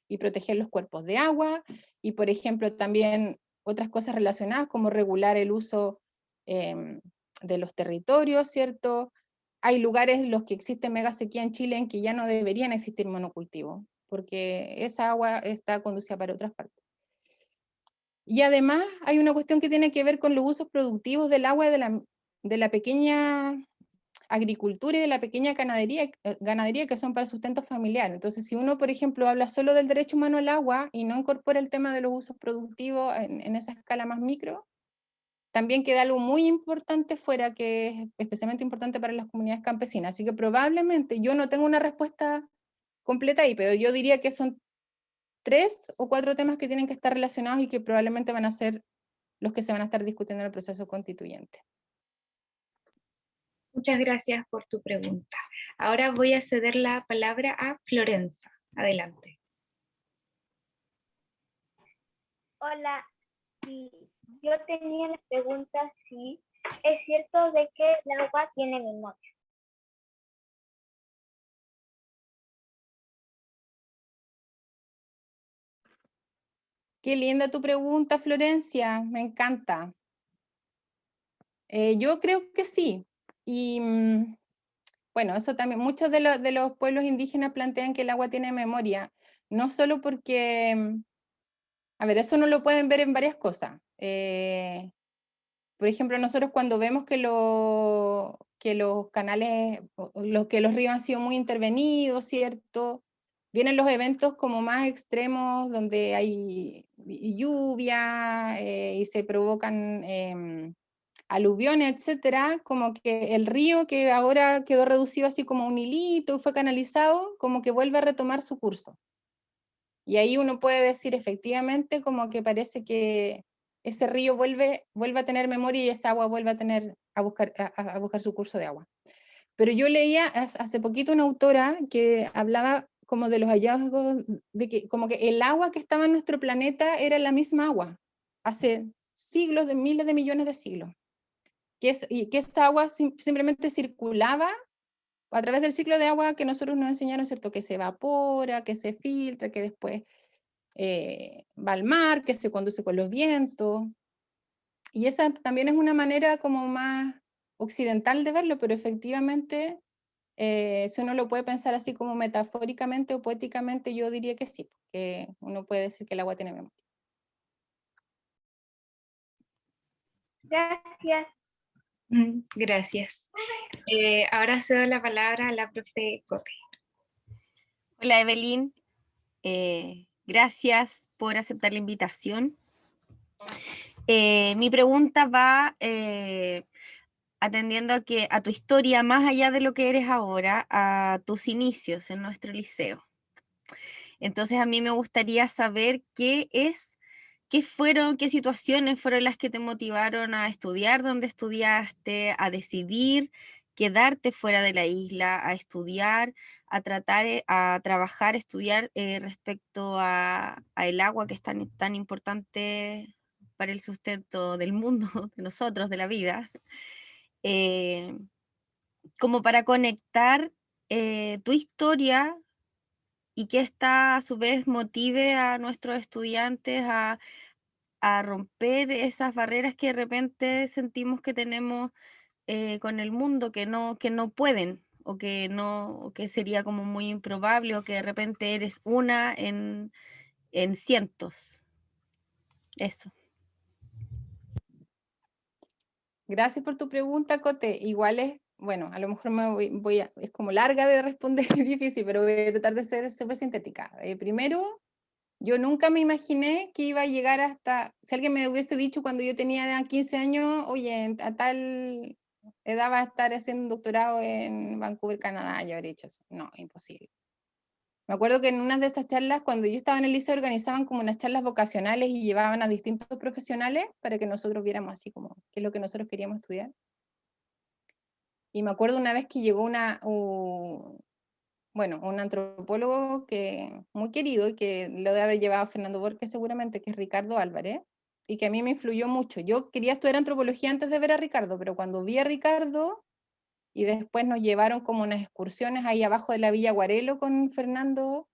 E: y proteger los cuerpos de agua, y por ejemplo también otras cosas relacionadas como regular el uso de los territorios, ¿cierto? Hay lugares en los que existe mega sequía en Chile en que ya no deberían existir monocultivos, porque esa agua está conducida para otras partes. Y además hay una cuestión que tiene que ver con los usos productivos del agua de la pequeña agricultura y de la pequeña ganadería que son para el sustento familiar. Entonces, si uno, por ejemplo, habla solo del derecho humano al agua y no incorpora el tema de los usos productivos en esa escala más micro, también queda algo muy importante fuera, que es especialmente importante para las comunidades campesinas. Así que probablemente, yo no tengo una respuesta completa ahí, pero yo diría que son 3 o 4 temas que tienen que estar relacionados y que probablemente van a ser los que se van a estar discutiendo en el proceso constituyente.
C: Muchas gracias por tu pregunta. Ahora voy a ceder la palabra a Florencia. Adelante.
F: Hola, y yo tenía la pregunta si es cierto de que el agua tiene memoria.
E: Qué linda tu pregunta, Florencia, me encanta. Yo creo que sí. Y bueno, eso también, muchos de los pueblos indígenas plantean que el agua tiene memoria, no solo porque, a ver, eso no lo pueden ver en varias cosas. Por ejemplo, nosotros cuando vemos que los canales, que los ríos han sido muy intervenidos, ¿cierto? Vienen los eventos como más extremos donde hay lluvia y se provocan aluviones, etcétera, como que el río, que ahora quedó reducido así como un hilito, fue canalizado, como que vuelve a retomar su curso. Y ahí uno puede decir efectivamente como que parece que ese río vuelve a tener memoria y esa agua vuelve a buscar su curso de agua. Pero yo leía hace poquito una autora que hablaba como de los hallazgos, de que como que el agua que estaba en nuestro planeta era la misma agua, hace siglos, de miles de millones de siglos. Y que esa agua simplemente circulaba a través del ciclo de agua que nosotros nos enseñaron, ¿cierto? Que se evapora, que se filtra, que después va al mar, que se conduce con los vientos. Y esa también es una manera como más occidental de verlo, pero efectivamente, si uno lo puede pensar así como metafóricamente o poéticamente, yo diría que sí, que uno puede decir que el agua tiene memoria.
F: Gracias.
C: Gracias. Ahora cedo la palabra a la profe Cote.
G: Hola Evelyn, gracias por aceptar la invitación. Mi pregunta va atendiendo a tu historia, más allá de lo que eres ahora, a tus inicios en nuestro liceo. Entonces a mí me gustaría saber qué situaciones fueron las que te motivaron a estudiar donde estudiaste, a decidir quedarte fuera de la isla, a estudiar, a estudiar respecto a el agua, que es tan importante para el sustento del mundo, de nosotros, de la vida, como para conectar tu historia y que esta a su vez motive a nuestros estudiantes a romper esas barreras que de repente sentimos que tenemos con el mundo, que no pueden, o que no, o que sería como muy improbable, o que de repente eres una en cientos. Eso.
E: Gracias por tu pregunta, Cote. Igual es, bueno, a lo mejor es como larga de responder, es difícil, pero voy a tratar de ser súper sintética. Primero, yo nunca me imaginé que iba a llegar hasta, si alguien me hubiese dicho cuando yo tenía 15 años, oye, a tal edad va a estar haciendo un doctorado en Vancouver, Canadá, yo habría dicho eso. No, imposible. Me acuerdo que en una de esas charlas, cuando yo estaba en el liceo, organizaban como unas charlas vocacionales y llevaban a distintos profesionales para que nosotros viéramos así como qué es lo que nosotros queríamos estudiar. Y me acuerdo una vez que llegó un antropólogo muy querido y que lo debe haber llevado a Fernando Borges seguramente, que es Ricardo Álvarez, y que a mí me influyó mucho. Yo quería estudiar antropología antes de ver a Ricardo, pero cuando vi a Ricardo y después nos llevaron como unas excursiones ahí abajo de la Villa Guarelo con Fernando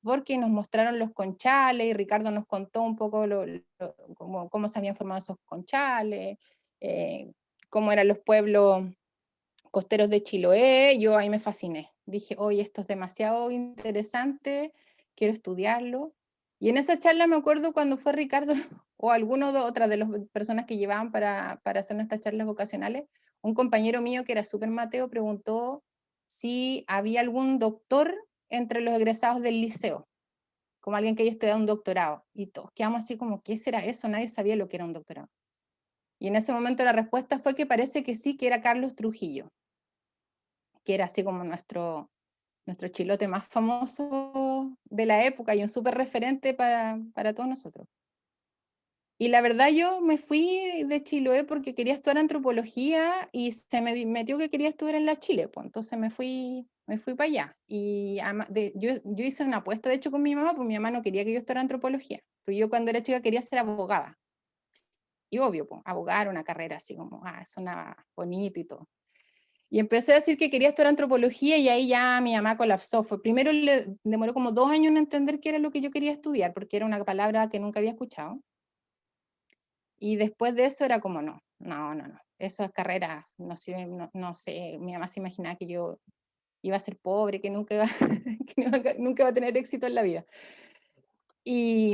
E: Borges, nos mostraron los conchales y Ricardo nos contó un poco cómo se habían formado esos conchales, cómo eran los pueblos costeros de Chiloé. Yo ahí me fasciné. Dije, oye, esto es demasiado interesante, quiero estudiarlo. Y en esa charla me acuerdo cuando fue Ricardo o otra de las personas que llevaban para hacer nuestras charlas vocacionales, un compañero mío que era súper mateo preguntó si había algún doctor entre los egresados del liceo, como alguien que haya estudiado un doctorado. Y todos quedamos así como, ¿qué será eso? Nadie sabía lo que era un doctorado. Y en ese momento la respuesta fue que parece que sí, que era Carlos Trujillo, que era así como nuestro chilote más famoso de la época y un súper referente para todos nosotros. Y la verdad yo me fui de Chiloé porque quería estudiar antropología y se me metió que quería estudiar en la Chile, pues entonces me fui para allá. Y yo hice una apuesta de hecho con mi mamá, porque mi mamá no quería que yo estudiara antropología, pero yo cuando era chica quería ser abogada. Y obvio, pues, abogar, una carrera así como, sonaba bonito y todo. Y empecé a decir que quería estudiar antropología y ahí ya mi mamá colapsó. Primero le demoró como 2 años en entender qué era lo que yo quería estudiar, porque era una palabra que nunca había escuchado. Y después de eso era como, no. Esas carreras no sirven, no sé, mi mamá se imaginaba que yo iba a ser pobre, que nunca iba a tener éxito en la vida. Y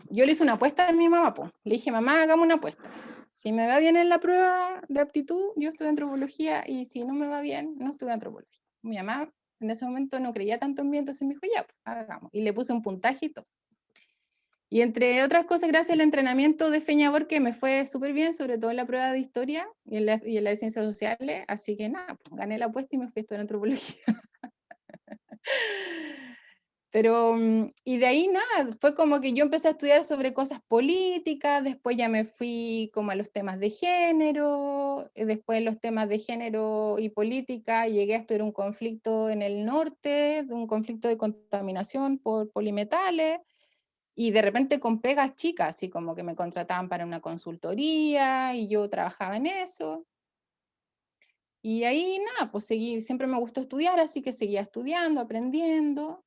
E: yo le hice una apuesta a mi mamá, pues. Le dije, mamá, hagamos una apuesta. Si me va bien en la prueba de aptitud, yo estudio antropología, y si no me va bien, no estudio antropología. Mi mamá en ese momento no creía tanto en mí, entonces me dijo, ya, pues, hagamos. Y le puse un puntaje y todo. Y entre otras cosas, gracias al entrenamiento de Feña Borges me fue súper bien, sobre todo en la prueba de historia y en la de ciencias sociales, así que nada, pues, gané la apuesta y me fui a estudiar antropología. Pero, y de ahí nada, fue como que yo empecé a estudiar sobre cosas políticas, después ya me fui como a los temas de género, después los temas de género y política, llegué a estudiar un conflicto en el norte, un conflicto de contaminación por polimetales, y de repente con pegas chicas, así como que me contrataban para una consultoría y yo trabajaba en eso. Y ahí nada, pues siempre me gustó estudiar, así que seguía estudiando, aprendiendo.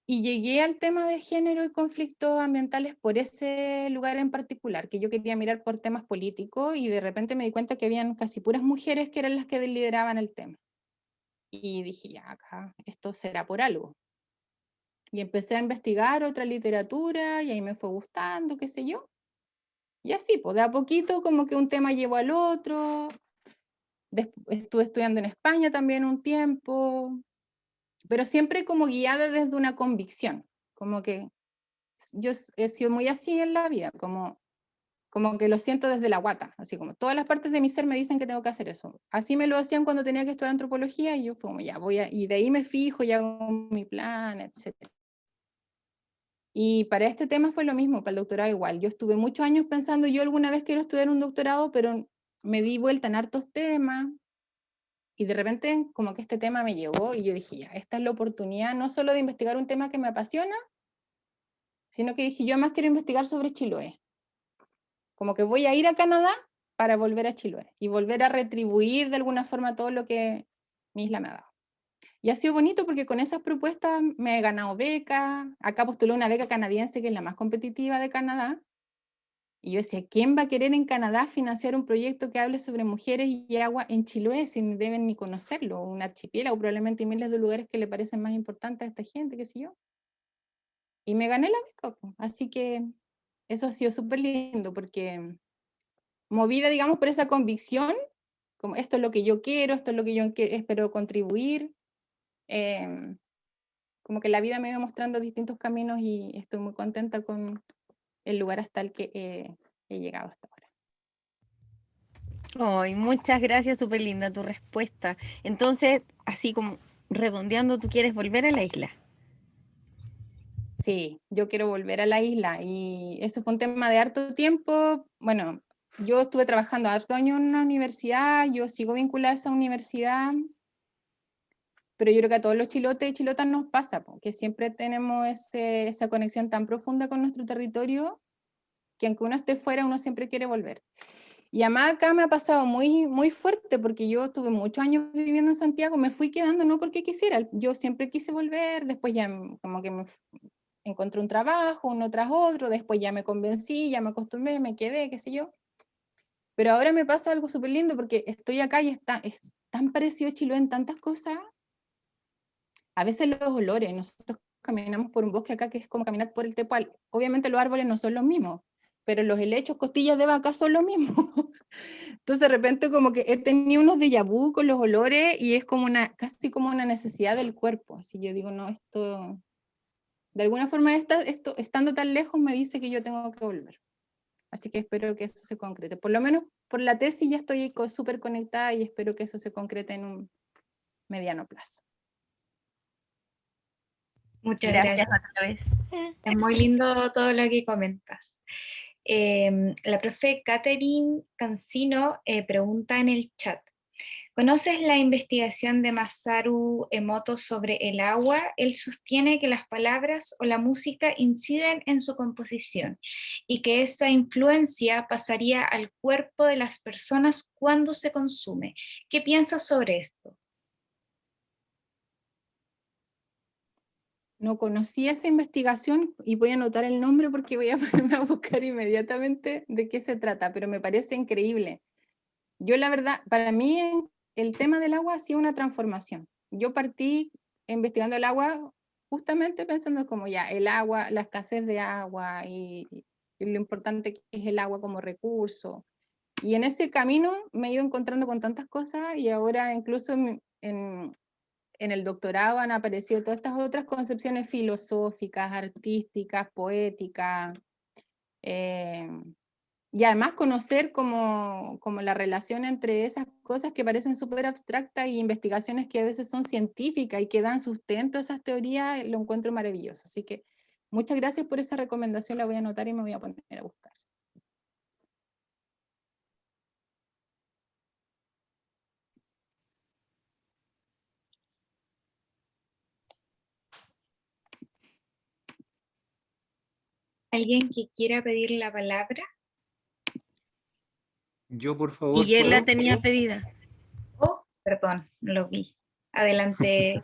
E: Y llegué al tema de género y conflictos ambientales por ese lugar en particular, que yo quería mirar por temas políticos y de repente me di cuenta que habían casi puras mujeres que eran las que lideraban el tema. Y dije, ya, acá, esto será por algo. Y empecé a investigar otra literatura y ahí me fue gustando, qué sé yo. Y así, pues de a poquito como que un tema llevó al otro. Estuve estudiando en España también un tiempo, pero siempre como guiada desde una convicción, como que yo he sido muy así en la vida, como que lo siento desde la guata, así como todas las partes de mi ser me dicen que tengo que hacer eso. Así me lo hacían cuando tenía que estudiar antropología y yo fue como ya, y de ahí me fijo y hago mi plan, etc. Y para este tema fue lo mismo, para el doctorado igual. Yo estuve muchos años pensando, yo alguna vez quiero estudiar un doctorado, pero me di vuelta en hartos temas, y de repente como que este tema me llegó y yo dije, ya, esta es la oportunidad no solo de investigar un tema que me apasiona, sino que dije, yo además quiero investigar sobre Chiloé. Como que voy a ir a Canadá para volver a Chiloé y volver a retribuir de alguna forma todo lo que mi isla me ha dado. Y ha sido bonito porque con esas propuestas me he ganado becas. Acá postulé una beca canadiense que es la más competitiva de Canadá. Y yo decía, ¿quién va a querer en Canadá financiar un proyecto que hable sobre mujeres y agua en Chiloé sin deben ni conocerlo? Un archipiélago, probablemente miles de lugares que le parecen más importantes a esta gente, qué sé yo. Y me gané la beca, pues. Así que eso ha sido súper lindo porque movida, digamos, por esa convicción, como esto es lo que yo quiero, esto es lo que yo espero contribuir, como que la vida me ha ido mostrando distintos caminos y estoy muy contenta con el lugar hasta el que he llegado hasta ahora.
G: Ay, muchas gracias, súper linda tu respuesta. Entonces, así como redondeando, ¿tú quieres volver a la isla?
E: Sí, yo quiero volver a la isla y eso fue un tema de harto tiempo. Bueno, yo estuve trabajando harto años en una universidad, yo sigo vinculada a esa universidad, pero yo creo que a todos los chilotes y chilotas nos pasa, que siempre tenemos esa conexión tan profunda con nuestro territorio que aunque uno esté fuera, uno siempre quiere volver. Y además acá me ha pasado muy, muy fuerte porque yo tuve muchos años viviendo en Santiago, me fui quedando no porque quisiera, yo siempre quise volver, después ya como que encontré un trabajo, uno tras otro, después ya me convencí, ya me acostumbré, me quedé, qué sé yo. Pero ahora me pasa algo súper lindo porque estoy acá y es tan parecido a Chiloé en tantas cosas. A veces los olores, nosotros caminamos por un bosque acá que es como caminar por el Tepual. Obviamente los árboles no son los mismos, pero los helechos, costillas de vaca son los mismos. Entonces de repente como que he tenido unos déjà vu con los olores y es como casi como una necesidad del cuerpo. Así yo digo, no, esto, de alguna forma esto, estando tan lejos me dice que yo tengo que volver. Así que espero que eso se concrete. Por lo menos por la tesis ya estoy súper conectada y espero que eso se concrete en un mediano plazo.
C: Muchas
G: Gracias
C: gracias.
G: otra vez.
C: Es muy lindo todo lo que comentas. La profe Catherine Cancino pregunta en el chat, ¿conoces la investigación de Masaru Emoto sobre el agua? Él sostiene que las palabras o la música inciden en su composición y que esa influencia pasaría al cuerpo de las personas cuando se consume. ¿Qué piensas sobre esto?
E: No conocía esa investigación y voy a anotar el nombre porque voy a ponerme a buscar inmediatamente de qué se trata, pero me parece increíble. Yo la verdad, para mí el tema del agua ha sido una transformación. Yo partí investigando el agua justamente pensando como ya, el agua, la escasez de agua y lo importante que es el agua como recurso. Y en ese camino me he ido encontrando con tantas cosas y ahora incluso en el doctorado han aparecido todas estas otras concepciones filosóficas, artísticas, poéticas, y además conocer como la relación entre esas cosas que parecen súper abstractas y investigaciones que a veces son científicas y que dan sustento a esas teorías, lo encuentro maravilloso. Así que muchas gracias por esa recomendación, la voy a anotar y me voy a poner a buscar.
C: ¿Alguien que quiera pedir la palabra?
H: Yo, por favor,
G: Miguel la
H: ¿puedo?
G: tenía pedida.
C: Oh, perdón, no lo vi. Adelante.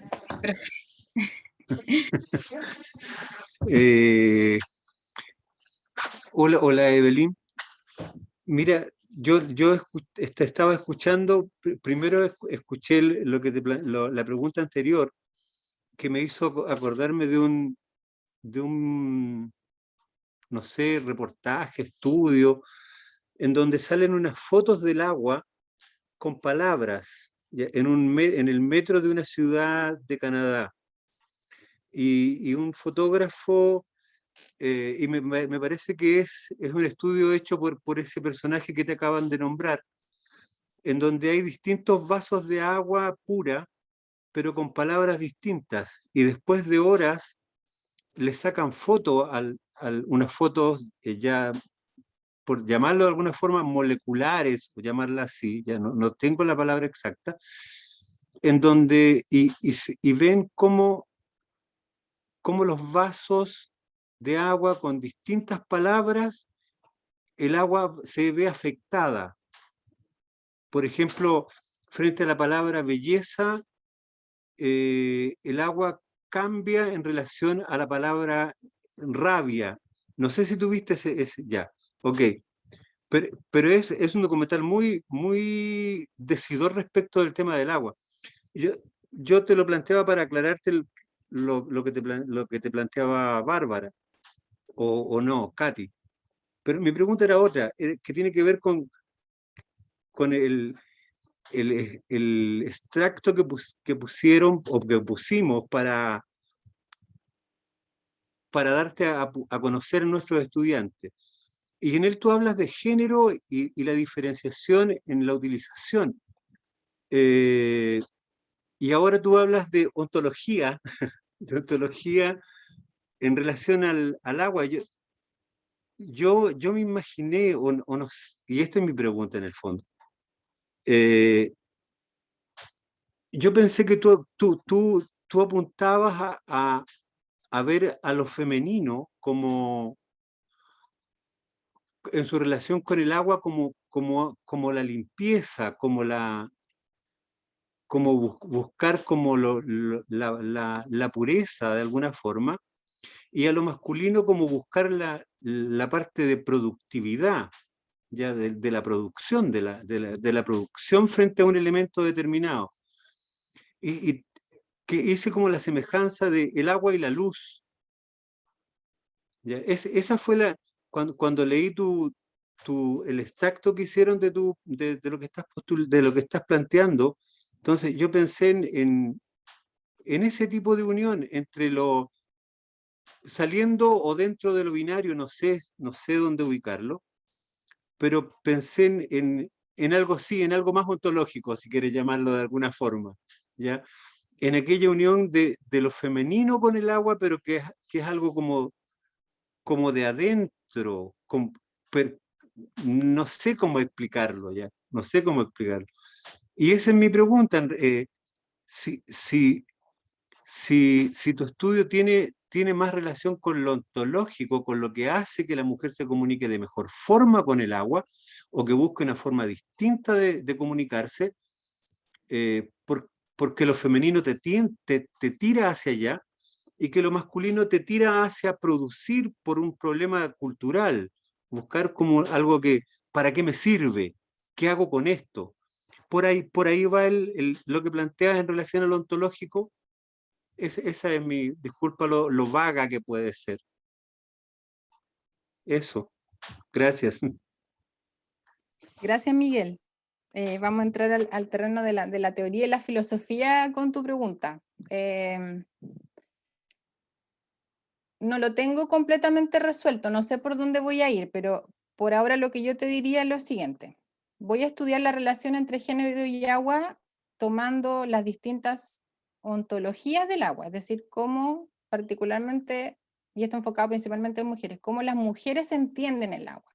H: Hola, hola Evelyn. Mira, estaba escuchando, primero escuché lo que la pregunta anterior, que me hizo acordarme de un, no sé, reportaje, estudio, en donde salen unas fotos del agua con palabras en el metro de una ciudad de Canadá. Y un fotógrafo, y me parece que es un estudio hecho por ese personaje que te acaban de nombrar, en donde hay distintos vasos de agua pura, pero con palabras distintas. Y después de horas le sacan foto unas fotos ya, por llamarlo de alguna forma, moleculares, o llamarla así, ya no tengo la palabra exacta, en donde, y ven cómo los vasos de agua con distintas palabras el agua se ve afectada. Por ejemplo, frente a la palabra belleza, el agua cambia en relación a la palabra rabia. No sé si tuviste ese ya, ok. Pero es un documental muy decidor respecto del tema del agua. Yo te lo planteaba para aclararte lo que te planteaba Bárbara, o no, Katy. Pero mi pregunta era otra, que tiene que ver con el extracto que pusieron o que pusimos para darte a conocer a nuestros estudiantes. Y en él tú hablas de género y la diferenciación en la utilización. Y ahora tú hablas de ontología, en relación al agua. Yo me imaginé, o no, y esta es mi pregunta en el fondo, yo pensé que tú apuntabas a ver a lo femenino como en su relación con el agua como la limpieza, como buscar como la pureza de alguna forma, y a lo masculino como buscar la parte de productividad, ya de la producción, de la producción frente a un elemento determinado. Y que hice como la semejanza de el agua y la luz. ¿Ya? Esa fue cuando leí el extracto que hicieron de lo que estás planteando. Entonces yo pensé en ese tipo de unión entre lo saliendo o dentro de lo binario, no sé dónde ubicarlo, pero pensé en algo así, en algo más ontológico, si quieres llamarlo de alguna forma, ¿ya? En aquella unión de lo femenino con el agua, pero que es algo como de adentro, no sé cómo explicarlo ya, no sé cómo explicarlo. Y esa es mi pregunta, si tu estudio tiene más relación con lo ontológico, con lo que hace que la mujer se comunique de mejor forma con el agua, o que busque una forma distinta de comunicarse, porque lo femenino te tira hacia allá, y que lo masculino te tira hacia producir por un problema cultural, buscar como algo que, ¿para qué me sirve? ¿Qué hago con esto? Por ahí va lo que planteas en relación a lo ontológico. Esa es disculpa lo vaga que puede ser. Eso, gracias.
E: Gracias, Miguel. Vamos a entrar al terreno de la teoría y la filosofía con tu pregunta. No lo tengo completamente resuelto, no sé por dónde voy a ir, pero por ahora lo que yo te diría es lo siguiente. Voy a estudiar la relación entre género y agua tomando las distintas ontologías del agua, es decir, cómo particularmente, y esto enfocado principalmente en mujeres, cómo las mujeres entienden el agua.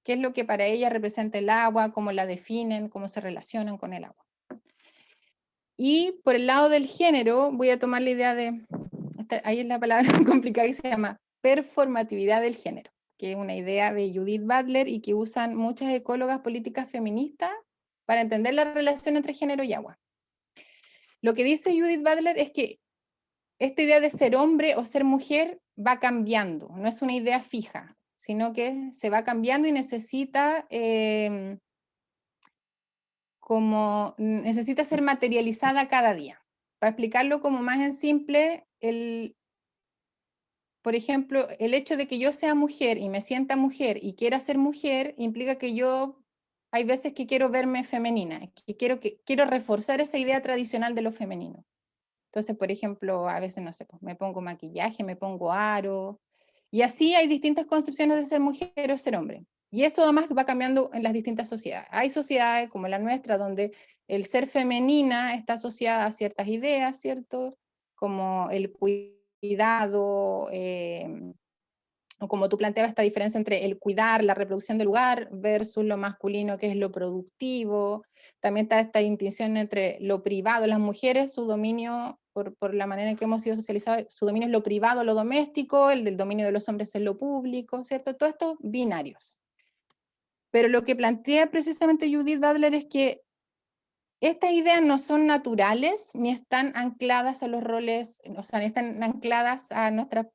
E: ¿Qué es lo que para ellas representa el agua? ¿Cómo la definen? ¿Cómo se relacionan con el agua? Y por el lado del género, voy a tomar la idea de, ahí es la palabra complicada que se llama performatividad del género, que es una idea de Judith Butler y que usan muchas ecólogas políticas feministas para entender la relación entre género y agua. Lo que dice Judith Butler es que esta idea de ser hombre o ser mujer va cambiando, no es una idea fija, sino que se va cambiando y necesita ser materializada cada día. Para explicarlo como más en simple, por ejemplo, el hecho de que yo sea mujer y me sienta mujer y quiera ser mujer implica que hay veces que quiero verme femenina, que quiero reforzar esa idea tradicional de lo femenino. Entonces, por ejemplo, a veces, no sé, pues, me pongo maquillaje, me pongo aro, y así hay distintas concepciones de ser mujer o ser hombre. Y eso además va cambiando en las distintas sociedades. Hay sociedades como la nuestra donde el ser femenina está asociada a ciertas ideas, ¿cierto? Como el cuidado, o como tú planteabas esta diferencia entre el cuidar, la reproducción del lugar versus lo masculino que es lo productivo. También está esta distinción entre lo privado. Las mujeres, su dominio, por la manera en que hemos sido socializados, su dominio es lo privado, lo doméstico, el del dominio de los hombres es lo público, ¿cierto? Todos estos binarios. Pero lo que plantea precisamente Judith Butler es que estas ideas no son naturales ni están ancladas a los roles, o sea, ni están ancladas a nuestras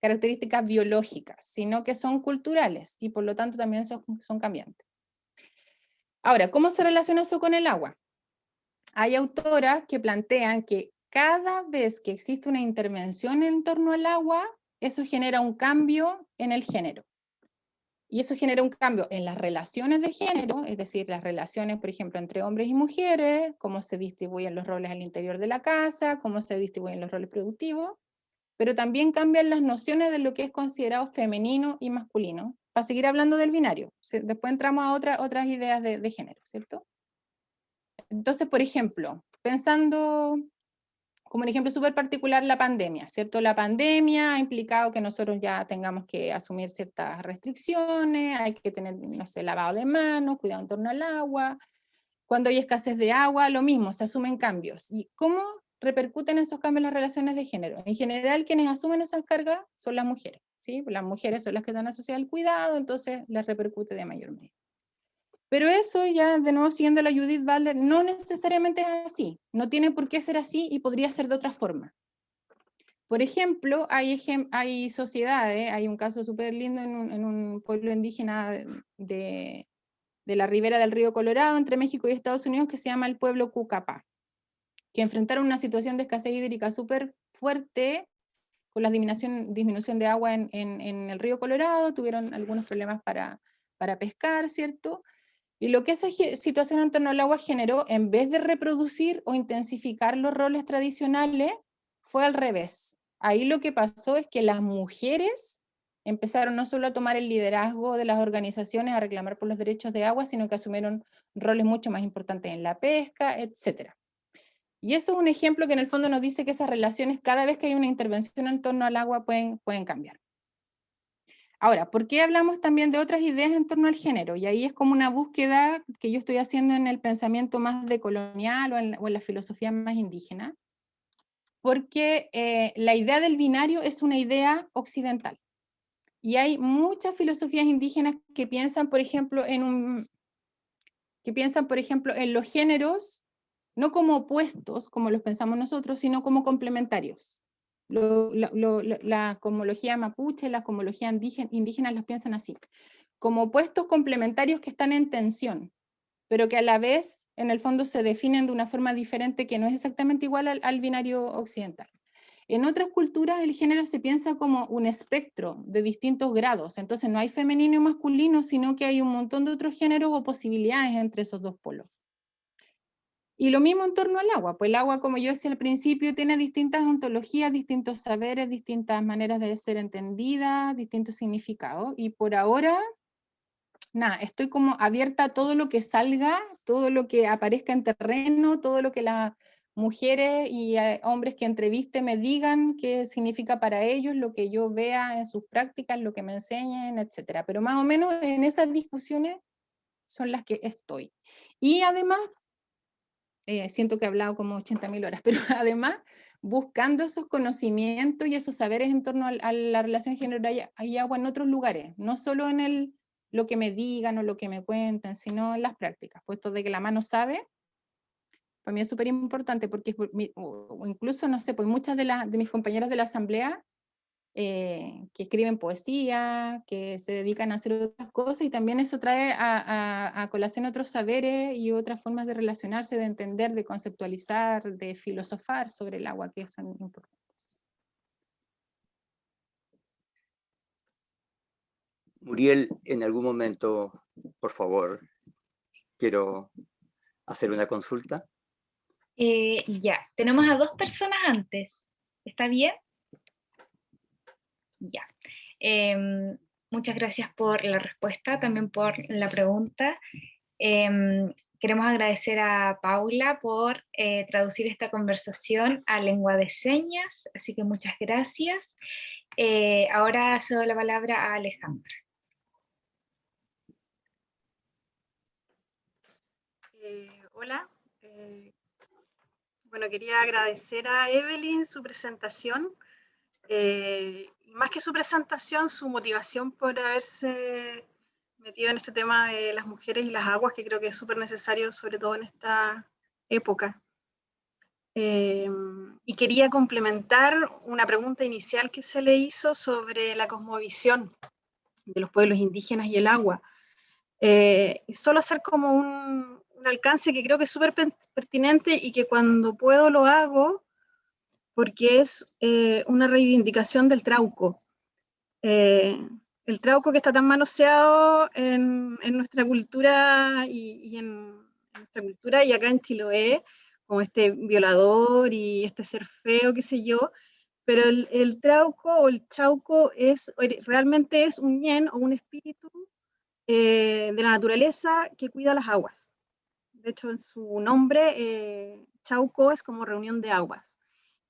E: características biológicas, sino que son culturales y por lo tanto también son cambiantes. Ahora, ¿cómo se relaciona eso con el agua? Hay autoras que plantean que cada vez que existe una intervención en torno al agua, eso genera un cambio en el género. Y eso genera un cambio en las relaciones de género, es decir, las relaciones, por ejemplo, entre hombres y mujeres, cómo se distribuyen los roles al interior de la casa, cómo se distribuyen los roles productivos, pero también cambian las nociones de lo que es considerado femenino y masculino, para seguir hablando del binario. Después entramos a otras ideas de género, ¿cierto? Entonces, por ejemplo, pensando como un ejemplo súper particular la pandemia, ¿cierto? La pandemia ha implicado que nosotros ya tengamos que asumir ciertas restricciones, hay que tener, no sé, lavado de manos, cuidado en torno al agua. Cuando hay escasez de agua, lo mismo, se asumen cambios. ¿Y cómo repercuten esos cambios en las relaciones de género? En general, quienes asumen esas cargas son las mujeres, ¿sí? Las mujeres son las que están asociadas al cuidado, entonces les repercute de mayor medida. Pero eso ya, de nuevo, siguiendo la Judith Butler, no necesariamente es así. No tiene por qué ser así y podría ser de otra forma. Por ejemplo, hay sociedades, hay un caso súper lindo en un pueblo indígena de la ribera del río Colorado, entre México y Estados Unidos, que se llama el pueblo Cucapá, que enfrentaron una situación de escasez hídrica súper fuerte, con la disminución de agua en el río Colorado, tuvieron algunos problemas para pescar, ¿cierto? Y lo que esa situación en torno al agua generó, en vez de reproducir o intensificar los roles tradicionales, fue al revés. Ahí lo que pasó es que las mujeres empezaron no solo a tomar el liderazgo de las organizaciones a reclamar por los derechos de agua, sino que asumieron roles mucho más importantes en la pesca, etc. Y eso es un ejemplo que en el fondo nos dice que esas relaciones, cada vez que hay una intervención en torno al agua, pueden cambiar. Ahora, ¿por qué hablamos también de otras ideas en torno al género? Y ahí es como una búsqueda que yo estoy haciendo en el pensamiento más decolonial o en la filosofía más indígena, porque la idea del binario es una idea occidental. Y hay muchas filosofías indígenas que piensan, por ejemplo, en los géneros, no como opuestos, como los pensamos nosotros, sino como complementarios. La cosmología mapuche, la cosmología indígena los piensan así, como opuestos complementarios que están en tensión, pero que a la vez, en el fondo, se definen de una forma diferente que no es exactamente igual al binario occidental. En otras culturas el género se piensa como un espectro de distintos grados, entonces no hay femenino y masculino, sino que hay un montón de otros géneros o posibilidades entre esos dos polos. Y lo mismo en torno al agua, pues el agua, como yo decía al principio, tiene distintas ontologías, distintos saberes, distintas maneras de ser entendida, distintos significados, y por ahora, nada, estoy como abierta a todo lo que salga, todo lo que aparezca en terreno, todo lo que las mujeres y hombres que entreviste me digan qué significa para ellos, lo que yo vea en sus prácticas, lo que me enseñen, etc. Pero más o menos en esas discusiones son las que estoy. Y además, siento que he hablado como 80.000 horas, pero además buscando esos conocimientos y esos saberes en torno a la relación género y agua en otros lugares, no solo en lo que me digan o lo que me cuentan, sino en las prácticas, puesto de que la mano sabe, para mí es súper importante, porque o incluso, no sé, pues muchas de mis compañeras de la asamblea, que escriben poesía, que se dedican a hacer otras cosas, y también eso trae a colación otros saberes y otras formas de relacionarse, de entender, de conceptualizar, de filosofar sobre el agua, que son importantes.
I: Muriel, en algún momento, por favor, quiero hacer una consulta.
C: Ya, tenemos a 2 personas antes. ¿Está bien? Ya. Muchas gracias por la respuesta, también por la pregunta. Queremos agradecer a Paula por traducir esta conversación a lengua de señas, así que muchas gracias. Ahora cedo la palabra a Alejandra.
J: Hola. Bueno, quería agradecer a Evelyn su presentación. Más que su presentación, su motivación por haberse metido en este tema de las mujeres y las aguas, que creo que es súper necesario, sobre todo en esta época. Y quería complementar una pregunta inicial que se le hizo sobre la cosmovisión de los pueblos indígenas y el agua. Solo hacer como un alcance que creo que es súper pertinente y que cuando puedo lo hago, porque es una reivindicación del trauco. El trauco que está tan manoseado en nuestra cultura y en nuestra cultura y acá en Chiloé, como este violador y este ser feo, qué sé yo, pero el trauco o el chauco realmente es un ñen o un espíritu de la naturaleza que cuida las aguas. De hecho, en su nombre, chauco es como reunión de aguas.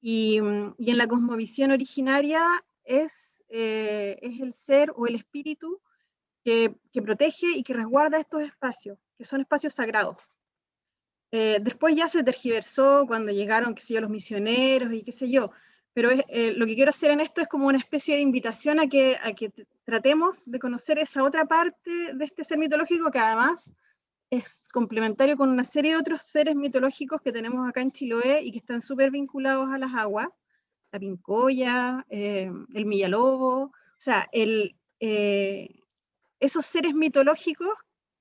J: Y en la cosmovisión originaria es el ser o el espíritu que protege y que resguarda estos espacios, que son espacios sagrados. Después ya se tergiversó cuando llegaron, qué sé yo, los misioneros y qué sé yo, pero lo que quiero hacer en esto es como una especie de invitación a que tratemos de conocer esa otra parte de este ser mitológico que además es complementario con una serie de otros seres mitológicos que tenemos acá en Chiloé y que están súper vinculados a las aguas, la pincoya, el millalobo, o sea, esos seres mitológicos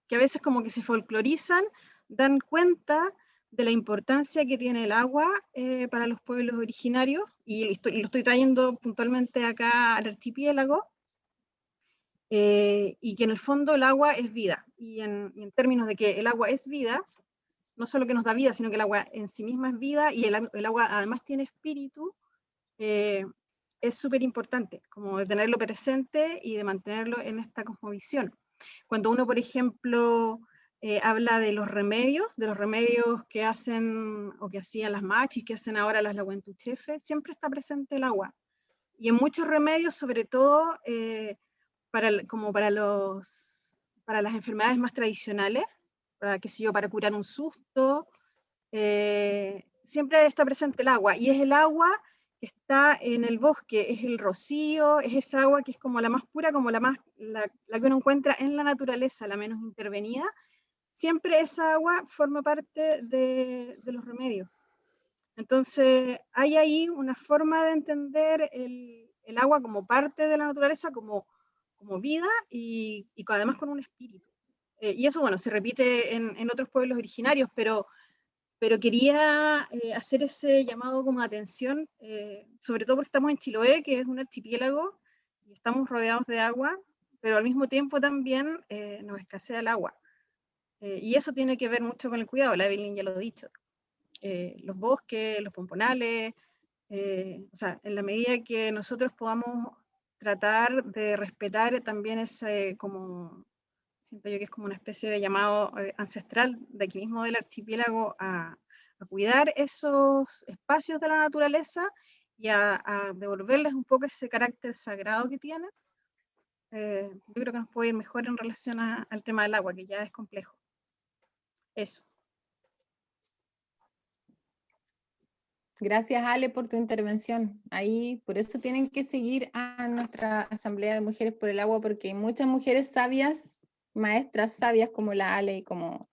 J: que a veces como que se folclorizan, dan cuenta de la importancia que tiene el agua para los pueblos originarios, y lo estoy trayendo puntualmente acá al archipiélago, y que en el fondo el agua es vida, y en términos de que el agua es vida, no solo que nos da vida, sino que el agua en sí misma es vida, y el agua además tiene espíritu, es súper importante, como de tenerlo presente y de mantenerlo en esta cosmovisión. Cuando uno, por ejemplo, habla de los remedios que hacen o que hacían las machis, que hacen ahora las lahuentuchefes, siempre está presente el agua. Y en muchos remedios, sobre todo para las enfermedades más tradicionales, qué sé yo, para curar un susto, siempre está presente el agua. Y es el agua que está en el bosque, es el rocío, es esa agua que es como la más pura, como la que uno encuentra en la naturaleza, la menos intervenida. Siempre esa agua forma parte de los remedios. Entonces, hay ahí una forma de entender el agua como parte de la naturaleza, como vida y además con un espíritu. Y eso, bueno, se repite en otros pueblos originarios, pero quería hacer ese llamado como atención, sobre todo porque estamos en Chiloé, que es un archipiélago, y estamos rodeados de agua, pero al mismo tiempo también nos escasea el agua. Y eso tiene que ver mucho con el cuidado, la Evelyn ya lo ha dicho. Los bosques, los pomponales, o sea, en la medida que nosotros podamos tratar de respetar también ese, como, siento yo que es como una especie de llamado ancestral de aquí mismo del archipiélago a cuidar esos espacios de la naturaleza y a devolverles un poco ese carácter sagrado que tienen, yo creo que nos puede ir mejor en relación al tema del agua, que ya es complejo. Eso.
E: Gracias, Ale, por tu intervención. Ahí, por eso tienen que seguir a nuestra Asamblea de Mujeres por el Agua, porque hay muchas mujeres sabias, maestras sabias como la Ale y como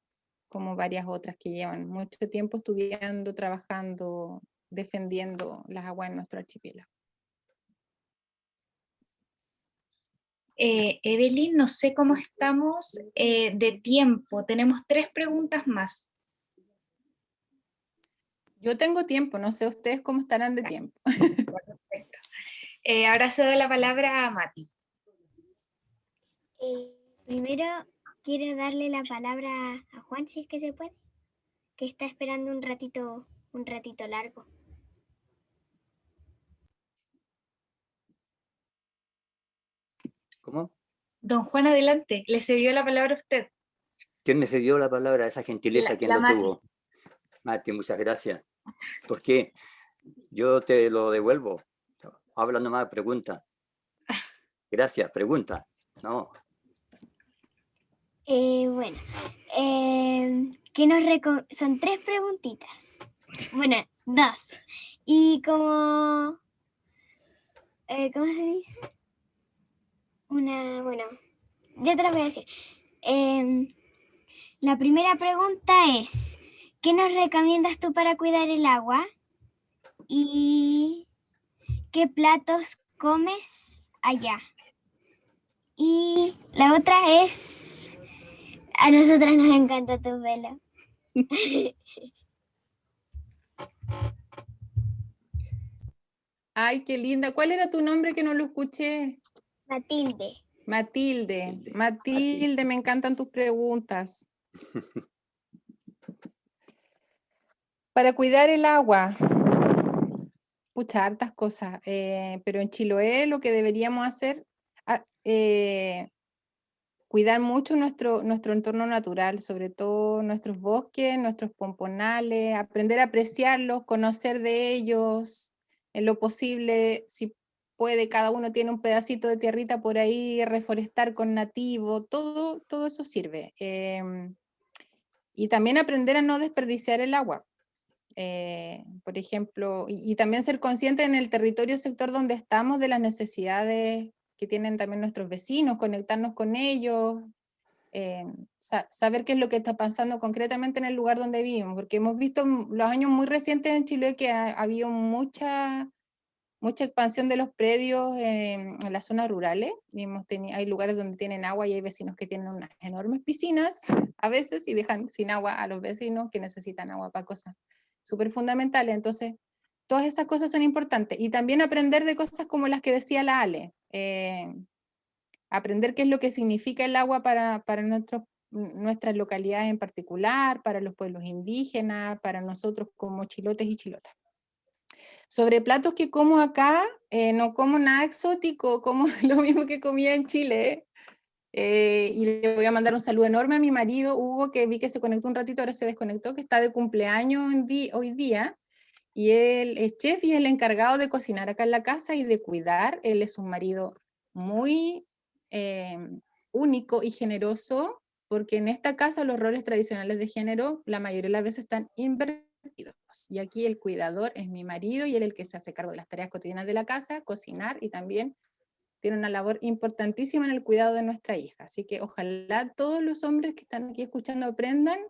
E: varias otras que llevan mucho tiempo estudiando, trabajando, defendiendo las aguas en nuestro archipiélago.
C: Evelyn, no sé cómo estamos de tiempo. Tenemos 3 preguntas más.
E: Yo tengo tiempo, no sé ustedes cómo estarán de tiempo.
C: Perfecto. Ahora cedo la palabra a Mati.
K: Primero quiero darle la palabra a Juan, si es que se puede, que está esperando un ratito largo.
I: ¿Cómo?
C: Don Juan, adelante, le cedió la palabra a usted.
I: ¿Quién me cedió la palabra? Esa gentileza, ¿quién lo
C: Mati.
I: tuvo? Mati, muchas gracias. ¿Por qué? Yo te lo devuelvo. Habla nomás, pregunta. Gracias, pregunta. No.
K: Bueno, son 3 preguntitas. Bueno, 2. Y como, ¿cómo se dice? Yo te lo voy a decir. La primera pregunta es, ¿qué nos recomiendas tú para cuidar el agua? ¿Y qué platos comes allá? Y la otra es, a nosotras nos encanta tu pelo.
E: Ay, qué linda. ¿Cuál era tu nombre que no lo escuché?
K: Matilde.
E: Matilde. Matilde, me encantan tus preguntas. Para cuidar el agua, pucha, hartas cosas, pero en Chiloé lo que deberíamos hacer, cuidar mucho nuestro entorno natural, sobre todo nuestros bosques, nuestros pomponales, aprender a apreciarlos, conocer de ellos, en lo posible, si puede, cada uno tiene un pedacito de tierrita por ahí, reforestar con nativo, todo eso sirve. Y también aprender a no desperdiciar el agua. Por ejemplo, y también ser consciente en el territorio sector donde estamos de las necesidades que tienen también nuestros vecinos, conectarnos con ellos, saber qué es lo que está pasando concretamente en el lugar donde vivimos, porque hemos visto los años muy recientes en Chile que ha habido mucha expansión de los predios en las zonas rurales, y hay lugares donde tienen agua y hay vecinos que tienen unas enormes piscinas a veces y dejan sin agua a los vecinos que necesitan agua para cosas súper fundamentales. Entonces, todas esas cosas son importantes. Y también aprender de cosas como las que decía la Ale. Aprender qué es lo que significa el agua para nuestras localidades en particular, para los pueblos indígenas, para nosotros como chilotes y chilotas. Sobre platos que como acá, no como nada exótico, como lo mismo que comía en Chile. Y le voy a mandar un saludo enorme a mi marido, Hugo, que vi que se conectó un ratito, ahora se desconectó, que está de cumpleaños hoy día, y él es chef y es el encargado de cocinar acá en la casa y de cuidar. Él es un marido muy único y generoso, porque en esta casa los roles tradicionales de género la mayoría de las veces están invertidos, y aquí el cuidador es mi marido y él es el que se hace cargo de las tareas cotidianas de la casa, cocinar, y también tiene una labor importantísima en el cuidado de nuestra hija. Así que ojalá todos los hombres que están aquí escuchando aprendan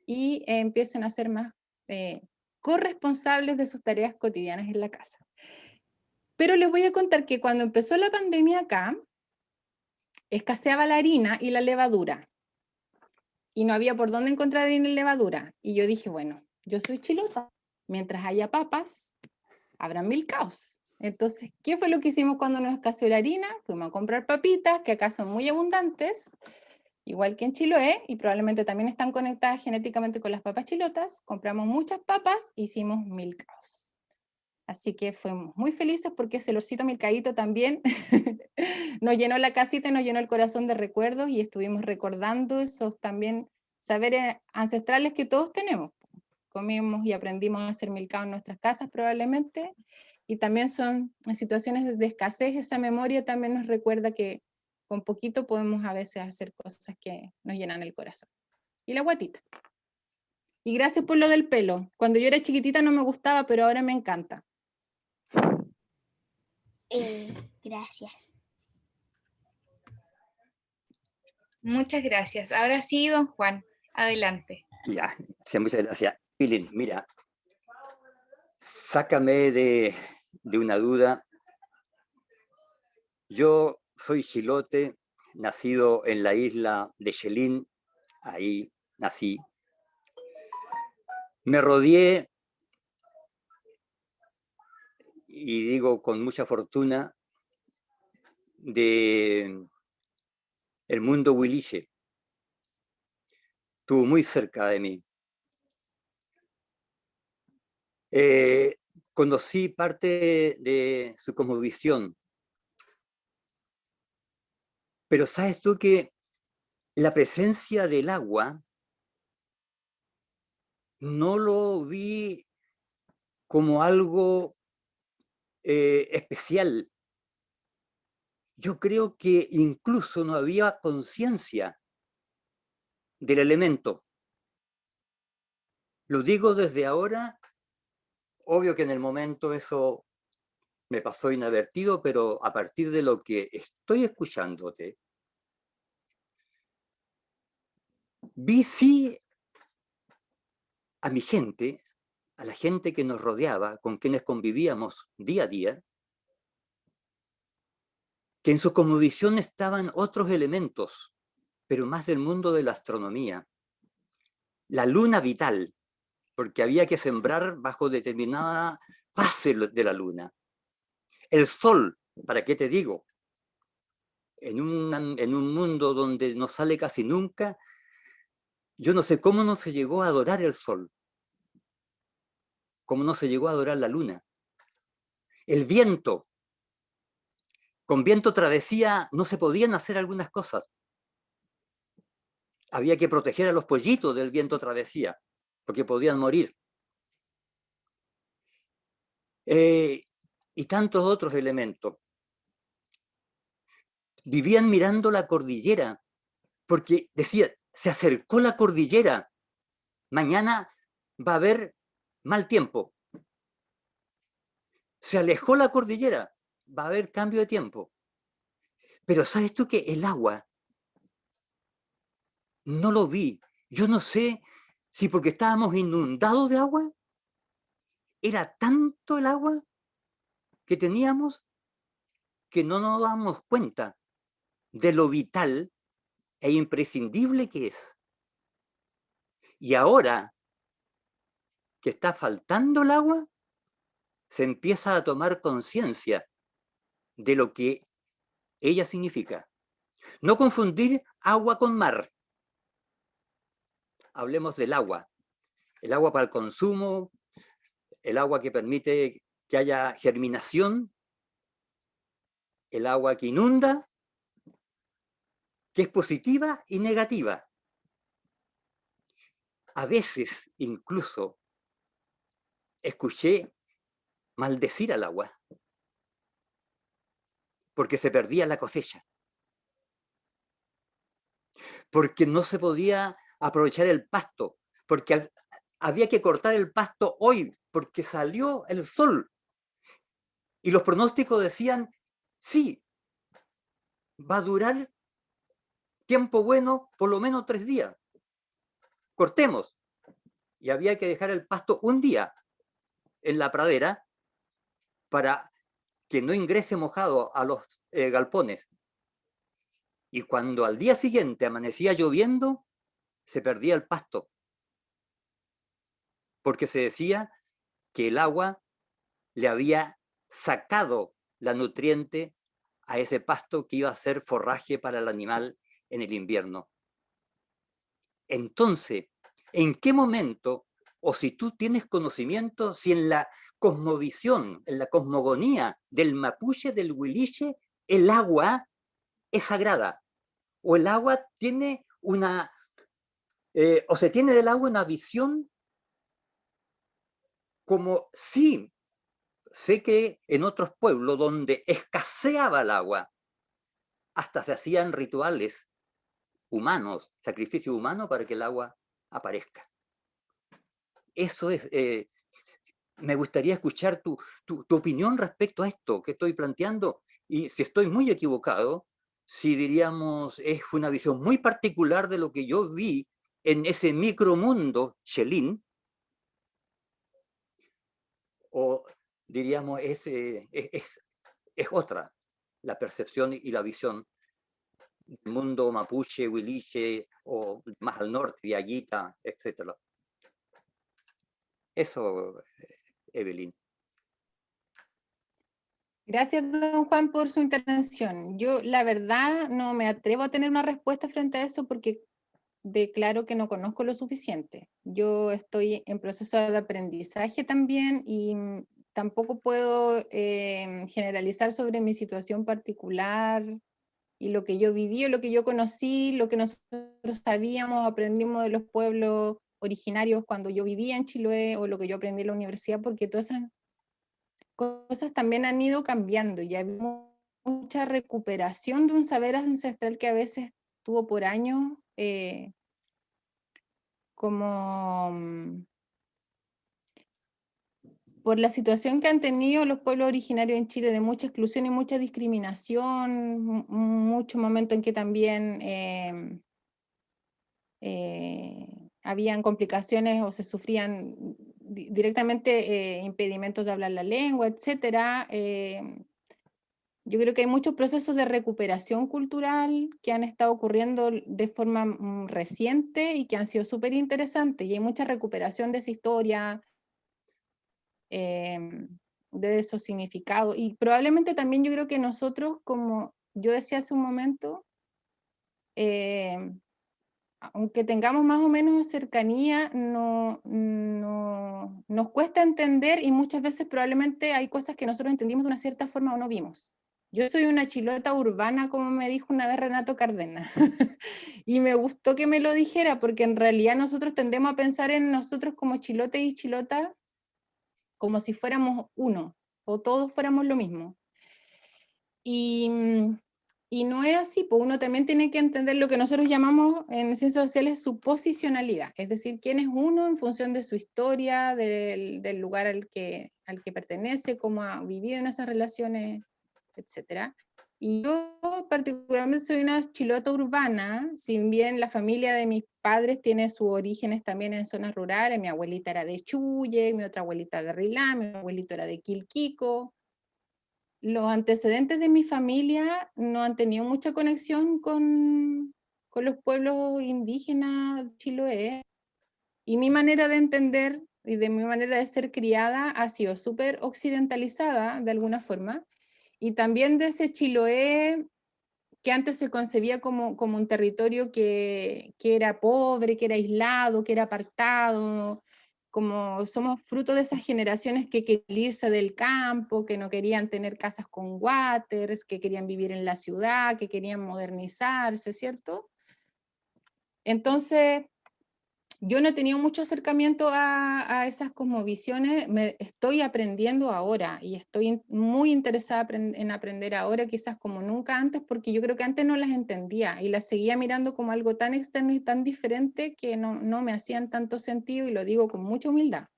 E: y empiecen a ser más corresponsables de sus tareas cotidianas en la casa. Pero les voy a contar que cuando empezó la pandemia acá, escaseaba la harina y la levadura, y no había por dónde encontrar harina y levadura. Y yo dije, bueno, yo soy chilota, mientras haya papas, habrán milcaos. Entonces, ¿qué fue lo que hicimos cuando nos escaseó la harina? Fuimos a comprar papitas, que acá son muy abundantes, igual que en Chiloé, y probablemente también están conectadas genéticamente con las papas chilotas. Compramos muchas papas, hicimos milcaos. Así que fuimos muy felices porque ese olorcito milcaíto también nos llenó la casita y nos llenó el corazón de recuerdos, y estuvimos recordando esos también saberes ancestrales que todos tenemos. Comimos y aprendimos a hacer milcao en nuestras casas probablemente, y también son en situaciones de escasez, esa memoria también nos recuerda que con poquito podemos a veces hacer cosas que nos llenan el corazón. Y la guatita. Y gracias por lo del pelo. Cuando yo era chiquitita no me gustaba, pero ahora me encanta.
K: Gracias.
C: Muchas gracias. Ahora sí, don Juan, adelante.
I: Ya, sí, muchas gracias. Pilín, mira, sácame de una duda. Yo soy chilote, nacido en la isla de Chelín, ahí nací. Me rodeé, y digo con mucha fortuna, de el mundo huiliche. Estuvo muy cerca de mí. Conocí parte de su cosmovisión. Pero ¿sabes tú que la presencia del agua no lo vi como algo especial? Yo creo que incluso no había conciencia del elemento. Lo digo desde ahora, obvio que en el momento eso me pasó inadvertido, pero a partir de lo que estoy escuchándote, vi sí a mi gente, a la gente que nos rodeaba, con quienes convivíamos día a día, que en su cosmovisión estaban otros elementos, pero más del mundo de la astronomía. La luna vital, porque había que sembrar bajo determinada fase de la luna. El sol, ¿para qué te digo? En un mundo donde no sale casi nunca, yo no sé cómo no se llegó a adorar el sol, cómo no se llegó a adorar la luna. El viento, con viento travesía no se podían hacer algunas cosas. Había que proteger a los pollitos del viento travesía, porque podían morir. Y tantos otros elementos. Vivían mirando la cordillera, porque decía, se acercó la cordillera, mañana va a haber mal tiempo. Se alejó la cordillera, va a haber cambio de tiempo. Pero ¿sabes tú que el agua no lo vi? Yo no sé si porque estábamos inundados de agua, era tanto el agua que teníamos que no nos damos cuenta de lo vital e imprescindible que es. Y ahora que está faltando el agua, se empieza a tomar conciencia de lo que ella significa. No confundir agua con mar. Hablemos del agua. El agua para el consumo, el agua que permite que haya germinación, el agua que inunda, que es positiva y negativa. A veces incluso escuché maldecir al agua porque se perdía la cosecha, porque no se podía aprovechar el pasto, porque había que cortar el pasto hoy porque salió el sol. Y los pronósticos decían, sí, va a durar tiempo bueno por lo menos 3 días. Cortemos. Y había que dejar el pasto un día en la pradera para que no ingrese mojado a los galpones. Y cuando al día siguiente amanecía lloviendo, se perdía el pasto. Porque se decía que el agua le había sacado la nutriente a ese pasto que iba a ser forraje para el animal en el invierno. Entonces, ¿en qué momento, o si tú tienes conocimiento, si en la cosmovisión, en la cosmogonía del mapuche, del huiliche, el agua es sagrada? O el agua tiene o se tiene del agua una visión como sí, sé que en otros pueblos donde escaseaba el agua, hasta se hacían rituales humanos, sacrificio humano para que el agua aparezca. Eso es, me gustaría escuchar tu opinión respecto a esto que estoy planteando, y si estoy muy equivocado, si diríamos es una visión muy particular de lo que yo vi en ese micromundo Chelín, o diríamos es otra la percepción y la visión del mundo mapuche, huiliche, o más al norte, Diaguita, etc. Eso, Evelyn.
E: Gracias, don Juan, por su intervención. Yo, la verdad, no me atrevo a tener una respuesta frente a eso porque declaro que no conozco lo suficiente. Yo estoy en proceso de aprendizaje también y tampoco puedo generalizar sobre mi situación particular y lo que yo viví, o lo que yo conocí, lo que nosotros sabíamos, aprendimos de los pueblos originarios cuando yo vivía en Chiloé, o lo que yo aprendí en la universidad, porque todas esas cosas también han ido cambiando. Ya hay mucha recuperación de un saber ancestral que a veces tuvo por años como por la situación que han tenido los pueblos originarios en Chile de mucha exclusión y mucha discriminación, mucho momento en que también habían complicaciones o se sufrían directamente impedimentos de hablar la lengua, etc. Yo creo que hay muchos procesos de recuperación cultural que han estado ocurriendo de forma reciente y que han sido súper interesantes, y hay mucha recuperación de esa historia, de esos significados, y probablemente también yo creo que nosotros, como yo decía hace un momento, aunque tengamos más o menos cercanía, nos cuesta entender, y muchas veces probablemente hay cosas que nosotros entendimos de una cierta forma o no vimos. Yo soy una chilota urbana, como me dijo una vez Renato Cárdenas, y me gustó que me lo dijera, porque en realidad nosotros tendemos a pensar en nosotros como chilotes y chilotas como si fuéramos uno, o todos fuéramos lo mismo. Y no es así, pues uno también tiene que entender lo que nosotros llamamos en ciencias sociales su posicionalidad, es decir, quién es uno en función de su historia, del lugar al que pertenece, cómo ha vivido en esas relaciones, etc. Y yo particularmente soy una chilota urbana, si bien la familia de mis padres tiene sus orígenes también en zonas rurales. Mi abuelita era de Chuye, mi otra abuelita de Rilá, mi abuelito era de Quilquico. Los antecedentes de mi familia no han tenido mucha conexión con los pueblos indígenas de Chiloé, y mi manera de entender y de mi manera de ser criada ha sido súper occidentalizada de alguna forma, y también de ese Chiloé que antes se concebía como un territorio que era pobre, que era aislado, que era apartado, como somos fruto de esas generaciones que querían irse del campo, que no querían tener casas con waters, que querían vivir en la ciudad, que querían modernizarse, ¿cierto? Entonces, yo no he tenido mucho acercamiento a esas cosmovisiones, estoy aprendiendo ahora, y estoy muy interesada en aprender ahora, quizás como nunca antes, porque yo creo que antes no las entendía, y las seguía mirando como algo tan externo y tan diferente que no me hacían tanto sentido, y lo digo con mucha humildad.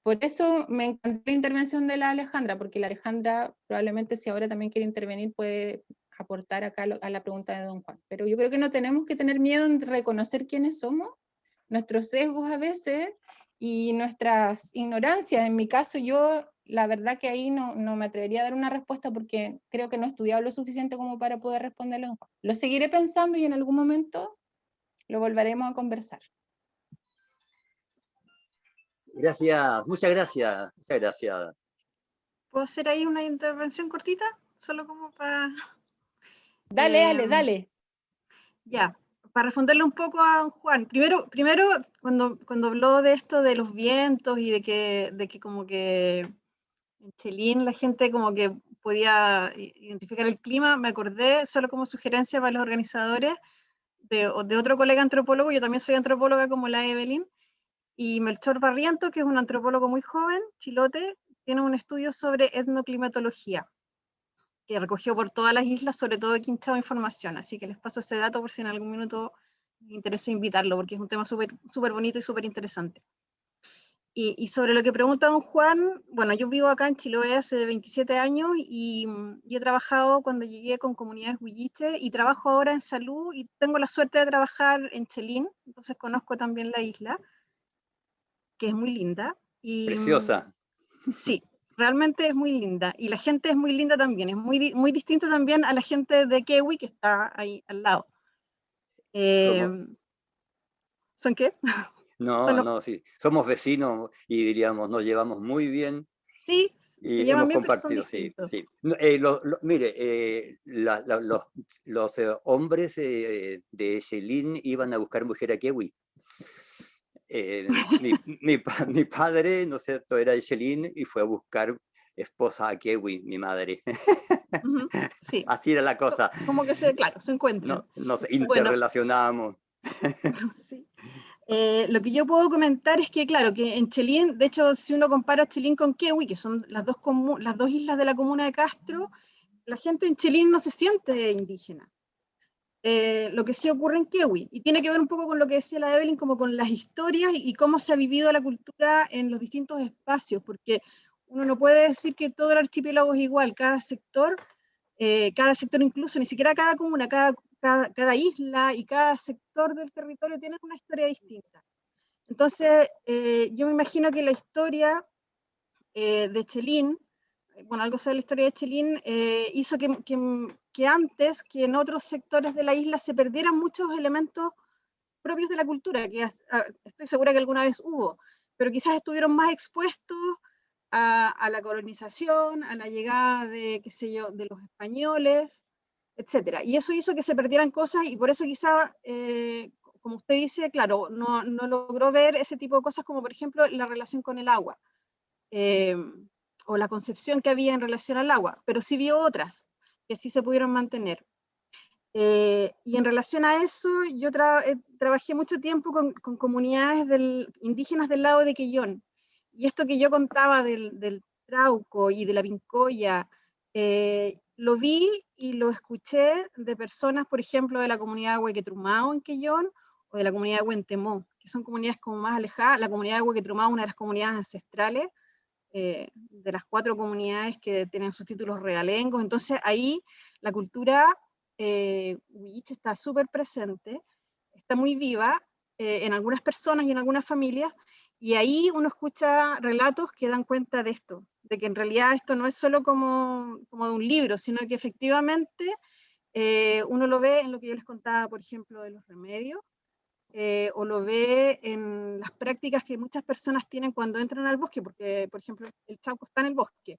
E: Por eso me encantó la intervención de la Alejandra, porque la Alejandra probablemente, si ahora también quiere intervenir, puede aportar acá a la pregunta de don Juan. Pero yo creo que no tenemos que tener miedo en reconocer quiénes somos, nuestros sesgos a veces y nuestras ignorancias. En mi caso, yo la verdad que ahí no me atrevería a dar una respuesta, porque creo que no he estudiado lo suficiente como para poder responderlo. Lo seguiré pensando y en algún momento lo volveremos a conversar.
I: Gracias, muchas gracias, muchas gracias.
J: ¿Puedo hacer ahí una intervención cortita? Solo como para...
E: Dale.
J: Ya, para responderle un poco a Juan. Primero cuando habló de esto de los vientos y de que como que en Chelín la gente como que podía identificar el clima, me acordé, solo como sugerencia para los organizadores, de otro colega antropólogo. Yo también soy antropóloga como la Evelyn, y Melchor Barrientos, que es un antropólogo muy joven, chilote, tiene un estudio sobre etnoclimatología, que recogió por todas las islas, sobre todo de Quinchao, información. Así que les paso ese dato por si en algún minuto les interesa invitarlo, porque es un tema súper bonito y súper interesante. Y sobre lo que pregunta don Juan, bueno, yo vivo acá en Chiloé hace 27 años y he trabajado cuando llegué con comunidades huilliche, y trabajo ahora en salud, y tengo la suerte de trabajar en Chelín, entonces conozco también la isla, que es muy linda. Y,
I: Preciosa.
J: Sí, realmente es muy linda, y la gente es muy linda también, es muy distinta también a la gente de Kewi, que está ahí al lado. ¿Son qué?
I: No, sí, somos vecinos y diríamos, nos llevamos muy bien.
J: Sí,
I: y
J: se llevan
I: hemos
J: bien, pero son
I: compartido, sí,
J: distintos.
I: sí. No, mire, los hombres de Xelin iban a buscar mujer a Kewi. Mi padre, ¿no es cierto?, era de Xelin y fue a buscar esposa a Kewi, mi madre.
J: Sí.
I: Así era la cosa.
J: Como que claro, se encuentran.
I: Nos interrelacionamos.
J: Sí. Lo que yo puedo comentar es que, claro, que en Chelín, de hecho, si uno compara Chelín con Kewi, que son las dos islas de la comuna de Castro, la gente en Chelín no se siente indígena. Lo que sí ocurre en Kewi, y tiene que ver un poco con lo que decía la Evelyn, como con las historias y cómo se ha vivido la cultura en los distintos espacios, porque uno no puede decir que todo el archipiélago es igual, cada sector incluso, ni siquiera cada comuna, cada cada isla y cada sector del territorio tienen una historia distinta. Entonces, yo me imagino que la historia de Chelín, bueno, algo sobre la historia de Chelín, hizo que antes, que en otros sectores de la isla se perdieran muchos elementos propios de la cultura, que estoy segura que alguna vez hubo, pero quizás estuvieron más expuestos a la colonización, a la llegada de, qué sé yo, de los españoles, etcétera. Y eso hizo que se perdieran cosas y por eso quizá, como usted dice, claro, no logró ver ese tipo de cosas como por ejemplo la relación con el agua, o la concepción que había en relación al agua, pero sí vio otras que sí se pudieron mantener. Y en relación a eso, yo trabajé mucho tiempo con comunidades indígenas del lado de Quellón. Y esto que yo contaba del trauco y de la pincoya, lo vi y lo escuché de personas, por ejemplo, de la comunidad de Huequetrumao en Quellón, o de la comunidad de Huentemó, que son comunidades como más alejadas. La comunidad de Huequetrumao es una de las comunidades ancestrales, de las 4 comunidades que tienen sus títulos realengos. Entonces ahí la cultura huilliche está súper presente, está muy viva en algunas personas y en algunas familias, y ahí uno escucha relatos que dan cuenta de esto, de que en realidad esto no es solo como de un libro, sino que efectivamente uno lo ve en lo que yo les contaba, por ejemplo, de los remedios, o lo ve en las prácticas que muchas personas tienen cuando entran al bosque, porque, por ejemplo, el Chauco está en el bosque.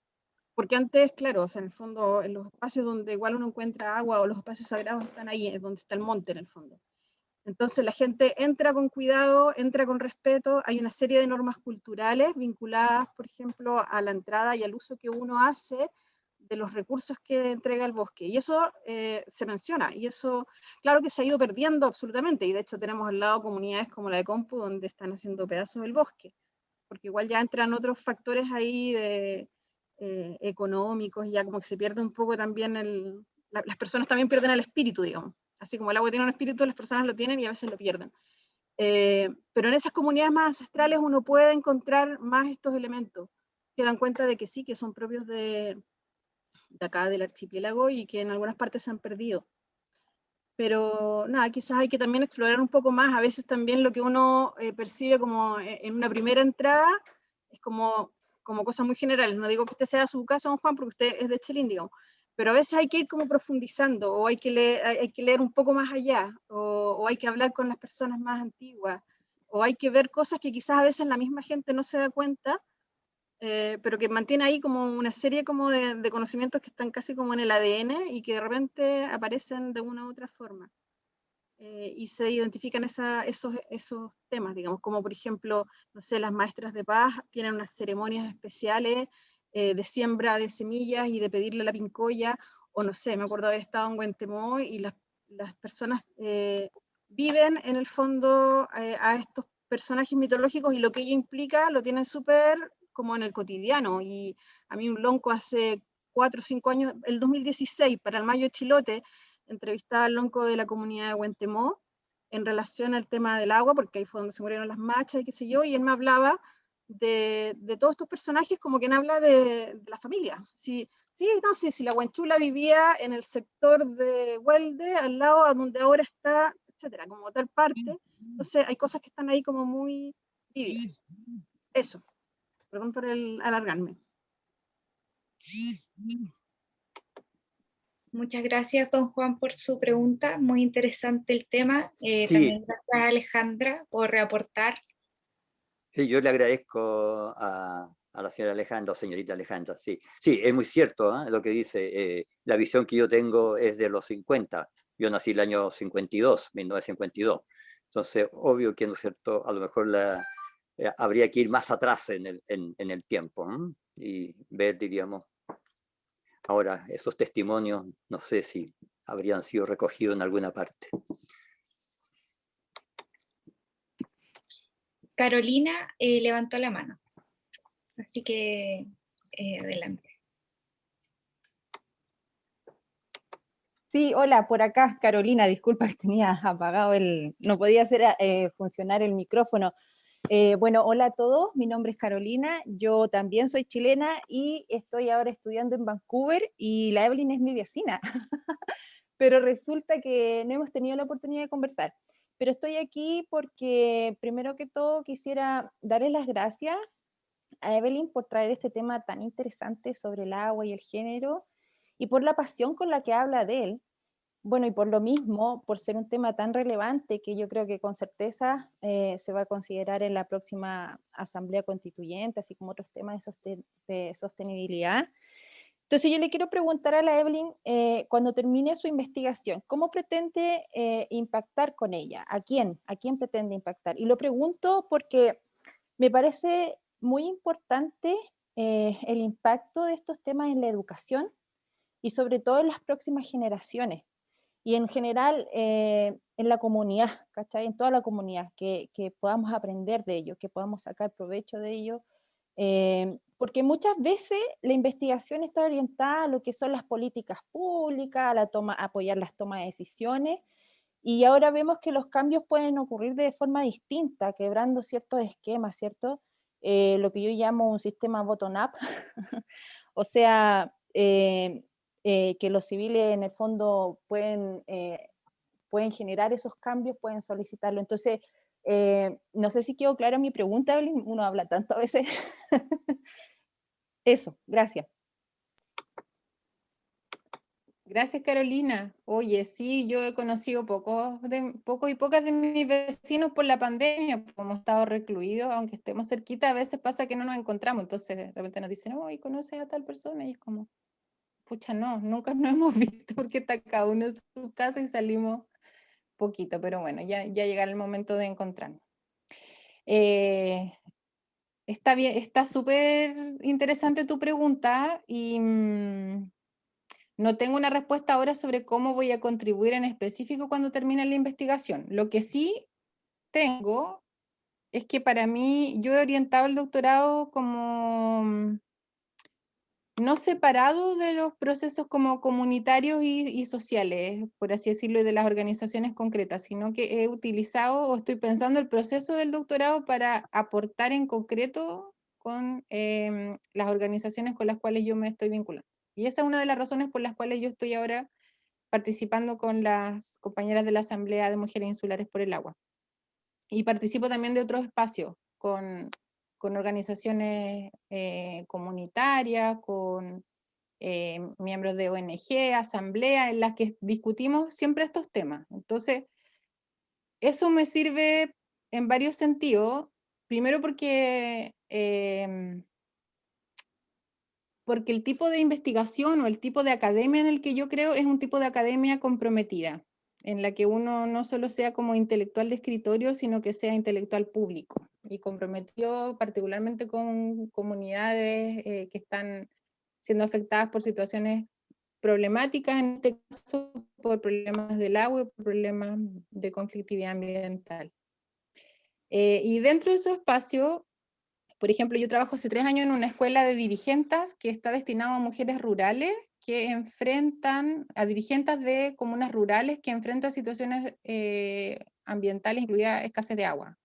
J: Porque antes, claro, o sea, en el fondo, en los espacios donde igual uno encuentra agua o los espacios sagrados están ahí, es donde está el monte en el fondo. Entonces la gente entra con cuidado, entra con respeto, hay una serie de normas culturales vinculadas, por ejemplo, a la entrada y al uso que uno hace de los recursos que entrega el bosque. Y eso se menciona, y eso, claro que se ha ido perdiendo absolutamente, y de hecho tenemos al lado comunidades como la de Compu, donde están haciendo pedazos del bosque, porque igual ya entran otros factores ahí económicos, y ya como que se pierde un poco también las personas también pierden el espíritu, digamos. Así como el agua tiene un espíritu, las personas lo tienen y a veces lo pierden. Pero en esas comunidades más ancestrales uno puede encontrar más estos elementos que dan cuenta de que sí, que son propios de acá del archipiélago y que en algunas partes se han perdido. Pero nada, quizás hay que también explorar un poco más. A veces también lo que uno percibe como en una primera entrada es como cosas muy generales. No digo que usted sea su caso, don Juan, porque usted es de Chelín, digamos, pero a veces hay que ir como profundizando, o hay que leer un poco más allá, o hay que hablar con las personas más antiguas, o hay que ver cosas que quizás a veces la misma gente no se da cuenta, pero que mantiene ahí como una serie como de conocimientos que están casi como en el ADN y que de repente aparecen de una u otra forma. Y se identifican esos temas, digamos, como por ejemplo, no sé, las maestras de paz tienen unas ceremonias especiales de siembra de semillas y de pedirle la pincoya, o no sé, me acuerdo haber estado en Huentemó y las personas viven en el fondo a estos personajes mitológicos, y lo que ello implica lo tienen súper como en el cotidiano. Y a mí un lonco hace 4 o 5 años, el 2016, para el Mayo Chilote, entrevistaba al lonco de la comunidad de Huentemó en relación al tema del agua, porque ahí fue donde se murieron las machas y qué sé yo, y él me hablaba de todos estos personajes como quien habla de la familia. Si la Huenchula vivía en el sector de Huelde, al lado a donde ahora está, etcétera, como tal parte. Entonces hay cosas que están ahí como muy vívidas. Eso. Perdón por alargarme.
C: Muchas gracias, don Juan, por su pregunta. Muy interesante el tema.
I: Sí.
C: También gracias a Alejandra por reaportar.
I: Sí, yo le agradezco a la señora Alejandra, o señorita Alejandra, sí. Sí, es muy cierto lo que dice. La visión que yo tengo es de los 50. Yo nací el año 52, 1952. Entonces, obvio que, ¿no es cierto?, a lo mejor habría que ir más atrás en el tiempo y ver, diríamos, ahora esos testimonios, no sé si habrían sido recogidos en alguna parte.
C: Carolina levantó la mano, así que adelante.
L: Sí, hola, por acá, Carolina, disculpa que tenía apagado no podía hacer funcionar el micrófono. Bueno, hola a todos, mi nombre es Carolina, yo también soy chilena y estoy ahora estudiando en Vancouver, y la Evelyn es mi vecina. pero resulta que no hemos tenido la oportunidad de conversar. Pero estoy aquí porque, primero que todo, quisiera darle las gracias a Evelyn por traer este tema tan interesante sobre el agua y el género, y por la pasión con la que habla de él. Bueno, y por lo mismo, por ser un tema tan relevante que yo creo que con certeza se va a considerar en la próxima Asamblea Constituyente, así como otros temas de sostenibilidad. Entonces yo le quiero preguntar a la Evelyn, cuando termine su investigación, ¿cómo pretende impactar con ella? ¿A quién? ¿A quién pretende impactar? Y lo pregunto porque me parece muy importante el impacto de estos temas en la educación y sobre todo en las próximas generaciones. Y en general en la comunidad, ¿cachai? En toda la comunidad, que podamos aprender de ello, que podamos sacar provecho de ello, porque muchas veces la investigación está orientada a lo que son las políticas públicas, a apoyar las tomas de decisiones, y ahora vemos que los cambios pueden ocurrir de forma distinta, quebrando ciertos esquemas, ¿cierto? Lo que yo llamo un sistema bottom-up, o sea, que los civiles en el fondo pueden generar esos cambios, pueden solicitarlo. Entonces, no sé si quedó clara mi pregunta, Evelyn, uno habla tanto a veces. Eso, gracias.
E: Gracias, Carolina. Oye, sí, yo he conocido pocos y pocas de mis vecinos por la pandemia, como hemos estado recluidos, aunque estemos cerquita, a veces pasa que no nos encontramos, entonces de repente nos dicen, oye, ¿conoces a tal persona? Y es como, pucha, no, nunca nos hemos visto porque está cada uno en su casa y salimos poquito, pero bueno, ya llegará el momento de encontrarnos. Está bien, está súper interesante tu pregunta y no tengo una respuesta ahora sobre cómo voy a contribuir en específico cuando termine la investigación. Lo que sí tengo es que para mí, yo he orientado el doctorado como no separado de los procesos como comunitarios y sociales, por así decirlo, y de las organizaciones concretas, sino que he utilizado o estoy pensando el proceso del doctorado para aportar en concreto con las organizaciones con las cuales yo me estoy vinculando. Y esa es una de las razones por las cuales yo estoy ahora participando con las compañeras de la Asamblea de Mujeres Insulares por el Agua. Y participo también de otros espacios, con organizaciones comunitarias, con miembros de ONG, asamblea, en las que discutimos siempre estos temas. Entonces, eso me sirve en varios sentidos. Primero porque el tipo de investigación o el tipo de academia en el que yo creo es un tipo de academia comprometida, en la que uno no solo sea como intelectual de escritorio, sino que sea intelectual público y comprometido particularmente con comunidades que están siendo afectadas por situaciones problemáticas, en este caso por problemas del agua y por problemas de conflictividad ambiental. Y dentro de esos espacios, por ejemplo, yo trabajo hace 3 años en una escuela de dirigentes que está destinado a mujeres rurales que enfrentan, a dirigentes de comunas rurales que enfrentan situaciones ambientales, incluida escasez de agua.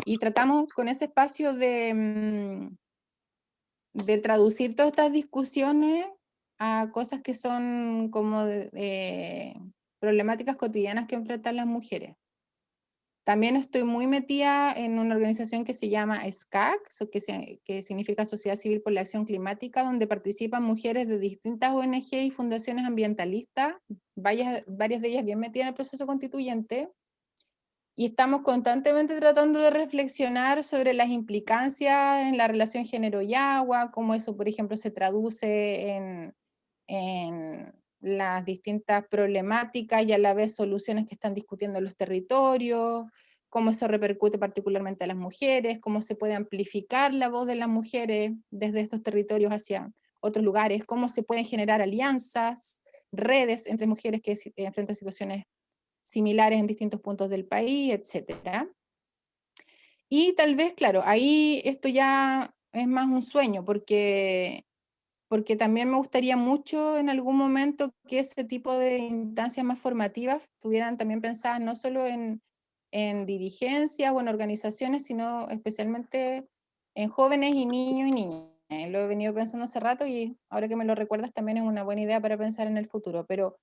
E: Y tratamos con ese espacio de traducir todas estas discusiones a cosas que son como problemáticas cotidianas que enfrentan las mujeres. También estoy muy metida en una organización que se llama SCAC, que significa Sociedad Civil por la Acción Climática, donde participan mujeres de distintas ONG y fundaciones ambientalistas, varias de ellas bien metidas en el proceso constituyente, y estamos constantemente tratando de reflexionar sobre las implicancias en la relación género y agua, cómo eso, por ejemplo, se traduce en las distintas problemáticas y a la vez soluciones que están discutiendo los territorios, cómo eso repercute particularmente a las mujeres, cómo se puede amplificar la voz de las mujeres desde estos territorios hacia otros lugares, cómo se pueden generar alianzas, redes entre mujeres que enfrentan situaciones similares en distintos puntos del país, etc. Y tal vez, claro, ahí esto ya es más un sueño, porque también me gustaría mucho en algún momento que ese tipo de instancias más formativas estuvieran también pensadas no solo en dirigencias o en organizaciones, sino especialmente en jóvenes y niños y niñas. Lo he venido pensando hace rato y ahora que me lo recuerdas también es una buena idea para pensar en el futuro, pero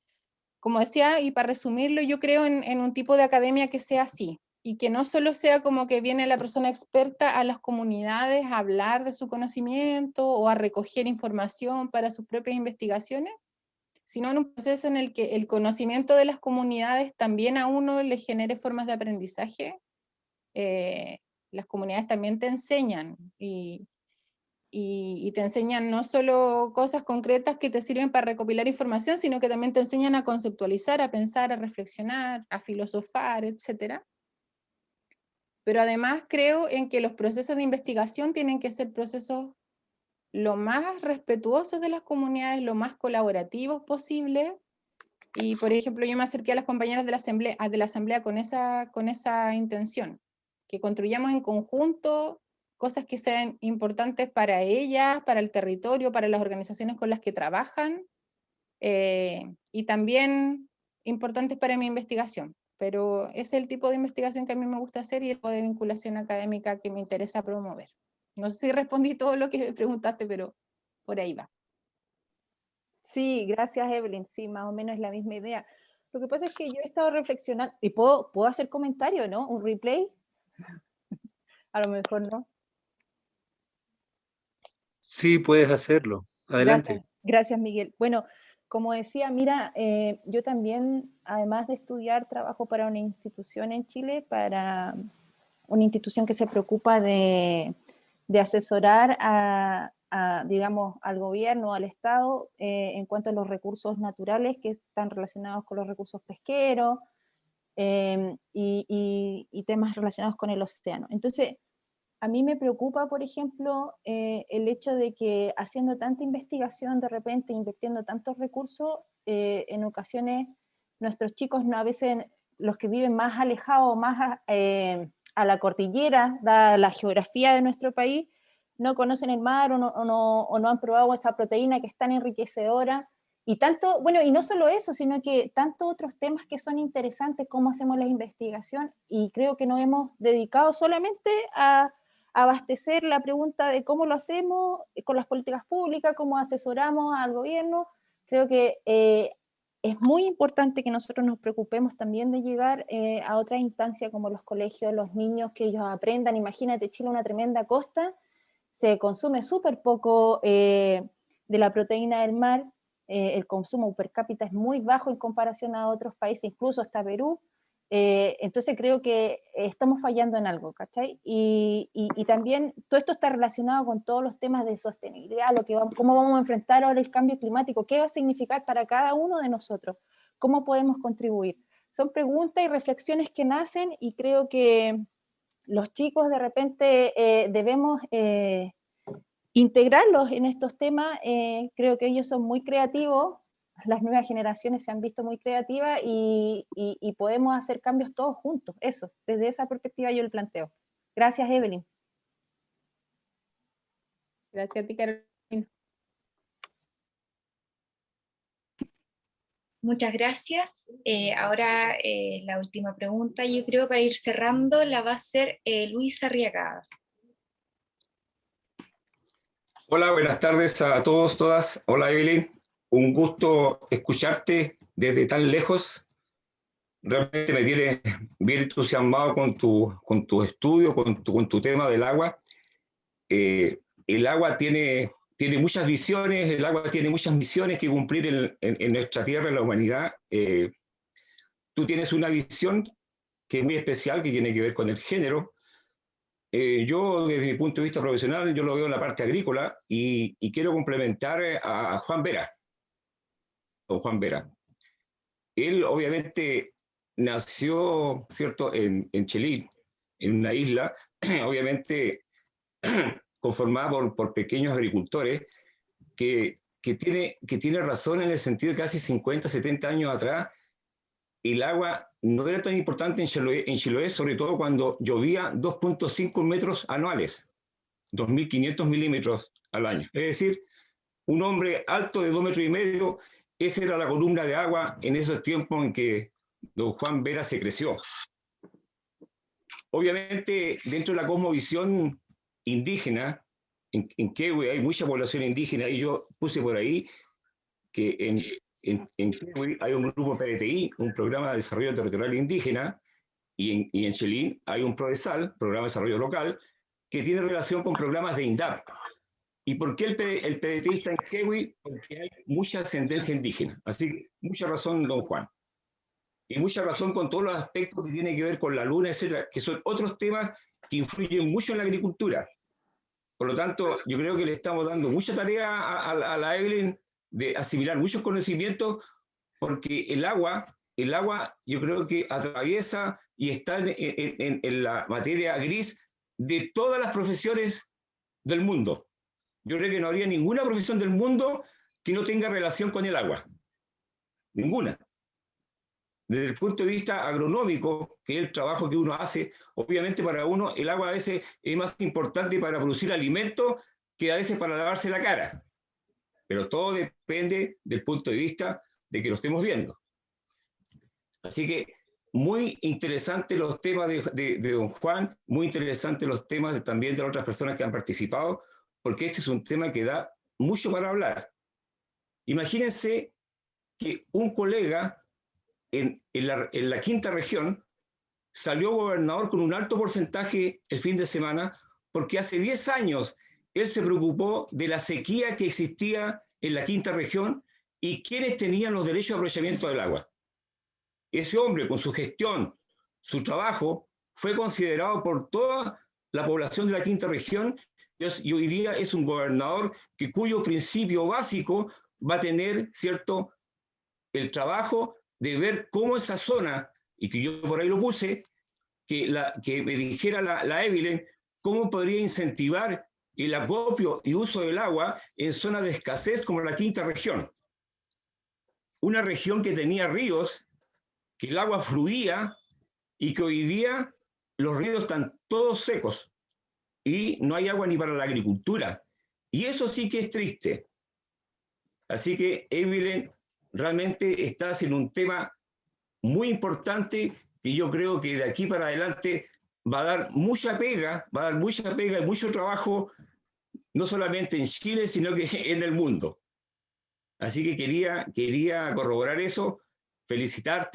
E: como decía, y para resumirlo, yo creo en un tipo de academia que sea así, y que no solo sea como que viene la persona experta a las comunidades a hablar de su conocimiento o a recoger información para sus propias investigaciones, sino en un proceso en el que el conocimiento de las comunidades también a uno le genere formas de aprendizaje. Las comunidades también te enseñan y te enseñan no solo cosas concretas que te sirven para recopilar información, sino que también te enseñan a conceptualizar, a pensar, a reflexionar, a filosofar, etc. Pero además creo en que los procesos de investigación tienen que ser procesos lo más respetuosos de las comunidades, lo más colaborativos posible. Y, por ejemplo, yo me acerqué a las compañeras de la asamblea con esa intención, que construyamos en conjunto cosas que sean importantes para ellas, para el territorio, para las organizaciones con las que trabajan, y también importantes para mi investigación. Pero es el tipo de investigación que a mí me gusta hacer y el tipo de vinculación académica que me interesa promover. No sé si respondí todo lo que me preguntaste, pero por ahí va.
L: Sí, gracias Evelyn, sí, más o menos es la misma idea. Lo que pasa es que yo he estado reflexionando, y puedo hacer comentario, ¿no? ¿Un replay? A lo mejor no.
H: Sí, puedes hacerlo. Adelante.
L: Gracias Miguel. Bueno, como decía, mira, yo también, además de estudiar, trabajo para una institución en Chile, para una institución que se preocupa de asesorar digamos, al gobierno, al Estado, en cuanto a los recursos naturales que están relacionados con los recursos pesqueros y temas relacionados con el océano. Entonces, a mí me preocupa, por ejemplo, el hecho de que haciendo tanta investigación, de repente invirtiendo tantos recursos, en ocasiones nuestros chicos, no, a veces los que viven más alejados, más a la cordillera, dada la geografía de nuestro país, no conocen el mar o no han probado esa proteína que es tan enriquecedora. Y tanto, bueno, y no solo eso, sino que tantos otros temas que son interesantes, cómo hacemos la investigación, y creo que nos hemos dedicado solamente a abastecer la pregunta de cómo lo hacemos con las políticas públicas, cómo asesoramos al gobierno. Creo que es muy importante que nosotros nos preocupemos también de llegar a otra instancia como los colegios, los niños, que ellos aprendan. Imagínate, Chile, una tremenda costa, se consume súper poco de la proteína del mar, el consumo per cápita es muy bajo en comparación a otros países, incluso hasta Perú. Entonces creo que estamos fallando en algo, ¿cachai? Y también todo esto está relacionado con todos los temas de sostenibilidad, cómo vamos a enfrentar ahora el cambio climático, qué va a significar para cada uno de nosotros, cómo podemos contribuir. Son preguntas y reflexiones que nacen, y creo que los chicos de repente debemos integrarlos en estos temas. Creo que ellos son muy creativos, las nuevas generaciones se han visto muy creativas y podemos hacer cambios todos juntos. Eso, desde esa perspectiva yo lo planteo. Gracias, Evelyn.
E: Gracias a ti, Carolina.
C: Muchas gracias. Ahora la última pregunta, yo creo, para ir cerrando, la va a hacer Luis Arriagada.
M: Hola, buenas tardes a todos, todas. Hola, Evelyn. Un gusto escucharte desde tan lejos. Realmente me tienes bien entusiasmado con tu estudio, con tu tema del agua. El agua tiene muchas visiones, el agua tiene muchas misiones que cumplir en nuestra tierra, en la humanidad. Tú tienes una visión que es muy especial, que tiene que ver con el género. Yo, desde mi punto de vista profesional, yo lo veo en la parte agrícola y quiero complementar a Juan Vera. Don Juan Vera. Él, obviamente, nació, ¿cierto?, en Chelín, en una isla, obviamente conformada por pequeños agricultores, que tiene razón en el sentido de que hace 50, 70 años atrás el agua no era tan importante en Chiloé, sobre todo cuando llovía 2.5 metros anuales, 2.500 milímetros al año. Es decir, un hombre alto de 2,5 metros, esa era la columna de agua en esos tiempos en que don Juan Vera se creció. Obviamente, dentro de la cosmovisión indígena, en Quehue hay mucha población indígena, y yo puse por ahí que en Quehue hay un grupo PDTI, un Programa de Desarrollo Territorial Indígena, y en Chelín hay un PRODESAL, Programa de Desarrollo Local, que tiene relación con programas de INDAP. ¿Y por qué el PDTI está en Quehue? Porque hay mucha ascendencia indígena. Así que mucha razón, don Juan. Y mucha razón con todos los aspectos que tienen que ver con la luna, etcétera, que son otros temas que influyen mucho en la agricultura. Por lo tanto, yo creo que le estamos dando mucha tarea a la Evelyn de asimilar muchos conocimientos, porque el agua yo creo que atraviesa y está en la materia gris de todas las profesiones del mundo. Yo creo que no habría ninguna profesión del mundo que no tenga relación con el agua. Ninguna. Desde el punto de vista agronómico, que es el trabajo que uno hace, obviamente para uno el agua a veces es más importante para producir alimentos que a veces para lavarse la cara. Pero todo depende del punto de vista de que lo estemos viendo. Así que muy interesantes los temas de don Juan, muy interesantes los temas también de las otras personas que han participado, porque este es un tema que da mucho para hablar. Imagínense que un colega en la quinta región salió gobernador con un alto porcentaje el fin de semana, porque hace 10 años él se preocupó de la sequía que existía en la quinta región y quiénes tenían los derechos de aprovechamiento del agua. Ese hombre, con su gestión, su trabajo, fue considerado por toda la población de la quinta región y hoy día es un gobernador cuyo principio básico va a tener, ¿cierto?, el trabajo de ver cómo esa zona, y que yo por ahí lo puse, que me dijera la Evelyn, cómo podría incentivar el acopio y uso del agua en zonas de escasez como la quinta región. Una región que tenía ríos, que el agua fluía y que hoy día los ríos están todos secos y no hay agua ni para la agricultura. Y eso sí que es triste. Así que Evelyn realmente está haciendo un tema muy importante que yo creo que de aquí para adelante va a dar mucha pega y mucho trabajo, no solamente en Chile, sino que en el mundo. Así que quería corroborar eso, felicitar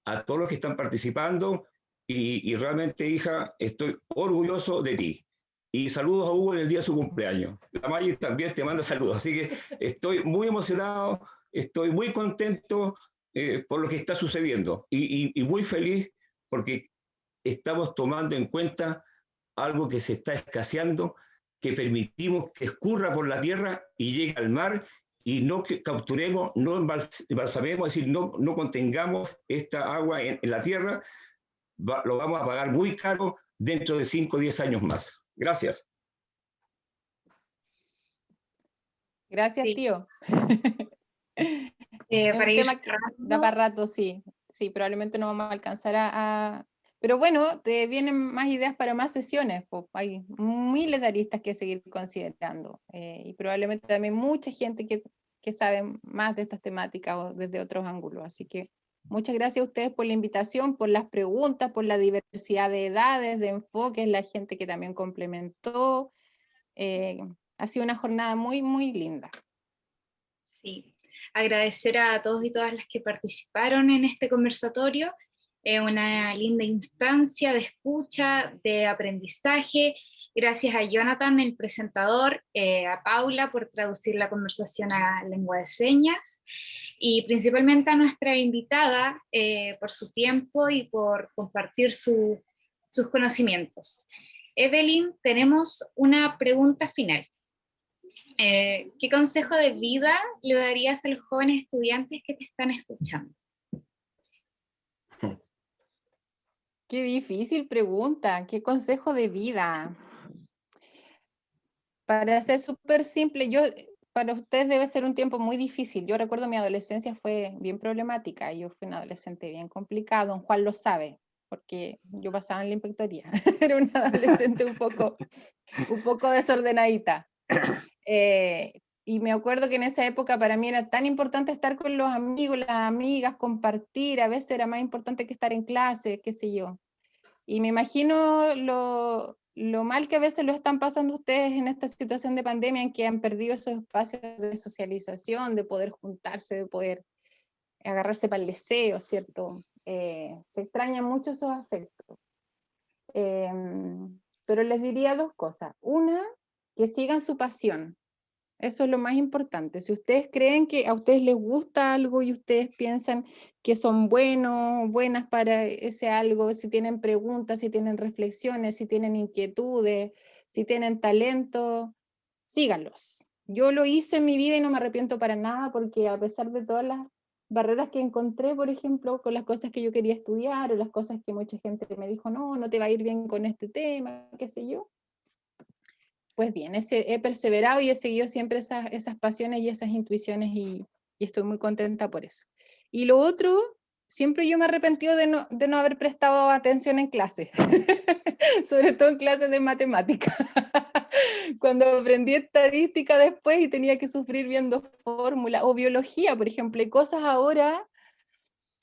M: a todos los que están participando y realmente, hija, estoy orgulloso de ti. Y saludos a Hugo en el día de su cumpleaños. La Maggie también te manda saludos, así que estoy muy emocionado, estoy muy contento por lo que está sucediendo y muy feliz porque estamos tomando en cuenta algo que se está escaseando, que permitimos que escurra por la tierra y llegue al mar y no que capturemos, no embalsamemos, es decir, no contengamos esta agua en la tierra, lo vamos a pagar muy caro dentro de 5 o 10 años más. Gracias.
E: Gracias,
C: Sí.
E: tío. Es un
C: Para ir
E: tema que da para rato, sí. Sí, probablemente no vamos a alcanzar Pero bueno, te vienen más ideas para más sesiones. Pues hay miles de aristas que seguir considerando. Y probablemente también mucha gente que sabe más de estas temáticas o desde otros ángulos. Así que muchas gracias a ustedes por la invitación, por las preguntas, por la diversidad de edades, de enfoques, la gente que también complementó. Ha sido una jornada muy, muy linda.
C: Sí, agradecer a todos y todas las que participaron en este conversatorio. Una linda instancia de escucha, de aprendizaje. Gracias a Jonathan, el presentador, a Paula por traducir la conversación a lengua de señas, y principalmente a nuestra invitada por su tiempo y por compartir sus conocimientos. Evelyn, tenemos una pregunta final. ¿Qué consejo de vida le darías a los jóvenes estudiantes que te están escuchando?
E: Qué difícil pregunta. ¿Qué consejo de vida? Para ser súper simple, para ustedes debe ser un tiempo muy difícil. Yo recuerdo mi adolescencia fue bien problemática. Yo fui un adolescente bien complicado. Don Juan lo sabe, porque yo pasaba en la inspectoría. Era una adolescente un poco desordenadita. Y me acuerdo que en esa época para mí era tan importante estar con los amigos, las amigas, compartir, a veces era más importante que estar en clase, qué sé yo. Y me imagino lo lo mal que a veces lo están pasando ustedes en esta situación de pandemia, en que han perdido esos espacios de socialización, de poder juntarse, de poder agarrarse para el deseo, ¿cierto? Se extrañan mucho esos afectos. Pero les diría dos cosas. Una, que sigan su pasión. Eso es lo más importante. Si ustedes creen que a ustedes les gusta algo y ustedes piensan que son buenos, buenas para ese algo, si tienen preguntas, si tienen reflexiones, si tienen inquietudes, si tienen talento, síganlos. Yo lo hice en mi vida y no me arrepiento para nada, porque a pesar de todas las barreras que encontré, por ejemplo, con las cosas que yo quería estudiar o las cosas que mucha gente me dijo, no, no te va a ir bien con este tema, qué sé yo. Pues bien, he perseverado y he seguido siempre esas pasiones y esas intuiciones y estoy muy contenta por eso. Y lo otro, siempre yo me he arrepentido de no haber prestado atención en clase, sobre todo en clases de matemática. Cuando aprendí estadística después y tenía que sufrir viendo fórmulas, o biología, por ejemplo, y cosas ahora,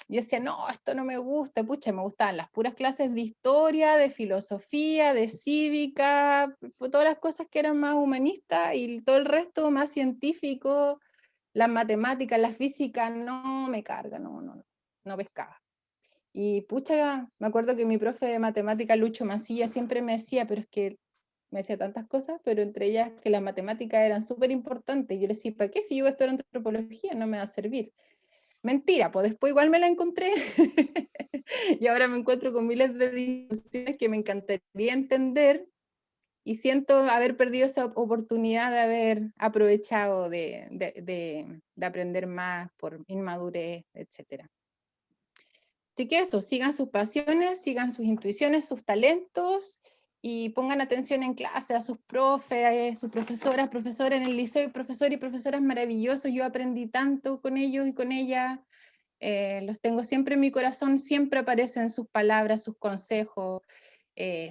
E: yo decía, no, esto no me gusta, pucha, me gustaban las puras clases de historia, de filosofía, de cívica, todas las cosas que eran más humanistas y todo el resto más científico, las matemáticas, la física, no me carga, no pescaba. Y pucha, me acuerdo que mi profe de matemática, Lucho Macilla, siempre me decía, pero es que me decía tantas cosas, pero entre ellas que las matemáticas eran súper importantes. Yo le decía, ¿para qué si yo voy a estudiar antropología? No me va a servir. Mentira, pues después igual me la encontré y ahora me encuentro con miles de discusiones que me encantaría entender y siento haber perdido esa oportunidad de haber aprovechado de aprender más por inmadurez, etc. Así que eso, sigan sus pasiones, sigan sus intuiciones, sus talentos y pongan atención en clase a sus profes, sus profesoras, profesores en el liceo, profesores y profesoras maravillosos. Yo aprendí tanto con ellos y con ellas. Los tengo siempre en mi corazón, siempre aparecen sus palabras, sus consejos,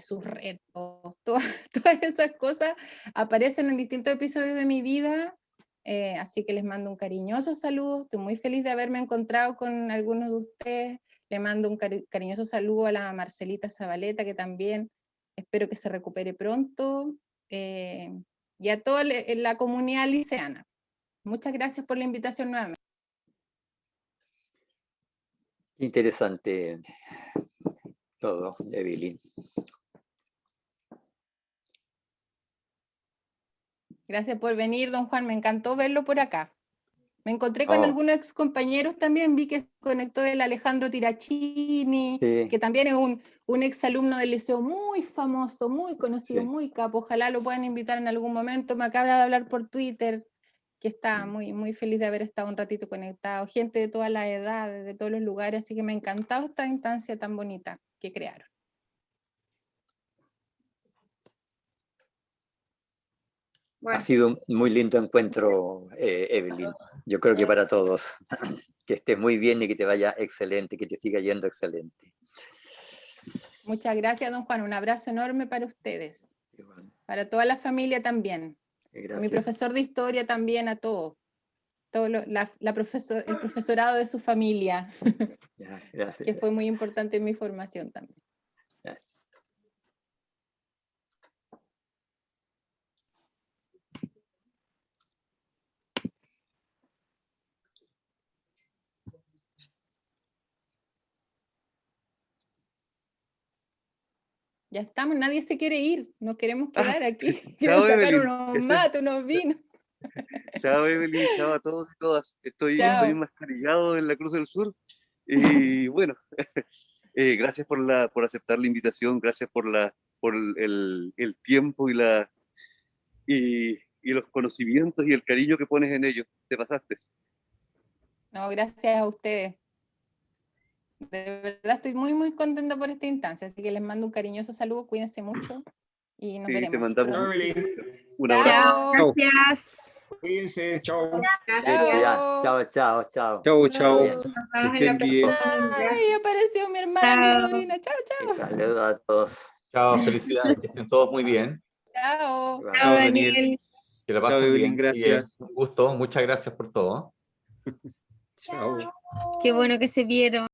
E: sus retos, todas esas cosas aparecen en distintos episodios de mi vida. Así que les mando un cariñoso saludo. Estoy muy feliz de haberme encontrado con algunos de ustedes. Le mando un cariñoso saludo a la Marcelita Zabaleta, que también espero que se recupere pronto, y a toda la comunidad liceana. Muchas gracias por la invitación nuevamente.
I: Interesante todo, Evelyn.
E: Gracias por venir, don Juan, me encantó verlo por acá. Me encontré con algunos ex compañeros también, vi que se conectó el Alejandro Tirachini,
I: Sí.
E: que también es un ex alumno del liceo muy famoso, muy conocido,
I: Sí.
E: muy capo. Ojalá lo puedan invitar en algún momento. Me acaba de hablar por Twitter, que está muy, muy feliz de haber estado un ratito conectado. Gente de todas las edades, de todos los lugares, así que me ha encantado esta instancia tan bonita que crearon.
I: Ha sido un muy lindo encuentro, Evelyn. Yo creo que para todos. Que estés muy bien y que te vaya excelente, que te siga yendo excelente.
E: Muchas gracias, don Juan. Un abrazo enorme para ustedes. Para toda la familia también. A mi profesor de historia también, a todos. El profesorado de su familia.
I: Ya, gracias.
E: Que fue muy importante en mi formación también.
I: Gracias.
E: Ya estamos, nadie se quiere ir, nos queremos quedar aquí.
N: Chao,
E: Quiero sacar
N: Evelyn.
E: unos mates, unos vinos.
N: Chao, Evelyn, chao a todos y todas. Estoy
E: Chao.
N: enmascarillado en la Cruz del Sur. Y bueno, gracias por aceptar la invitación, gracias por el tiempo y los conocimientos y el cariño que pones en ellos. Te pasaste.
E: No, gracias a ustedes. De verdad estoy muy, muy contenta por esta instancia, así que les mando un cariñoso saludo, cuídense mucho y nos
N: Sí,
E: veremos.
N: te mandamos
E: pronto.
N: un abrazo.
E: Chao.
G: Gracias.
M: Cuídense, chao.
I: Ya, chao, chao, chao.
H: Chau, chau.
I: Bien.
H: Que estén bien.
E: Ay, apareció mi hermana, mi sobrina. Chao, chao.
I: Saludos a todos.
O: Chao, felicidades, que estén todos muy bien.
E: Chao.
H: Chao, Daniel.
O: Que la
H: Chao,
O: pasen
H: Evelyn,
O: bien.
H: gracias.
O: Un gusto, muchas gracias por todo.
H: Chao.
G: Qué bueno que se vieron.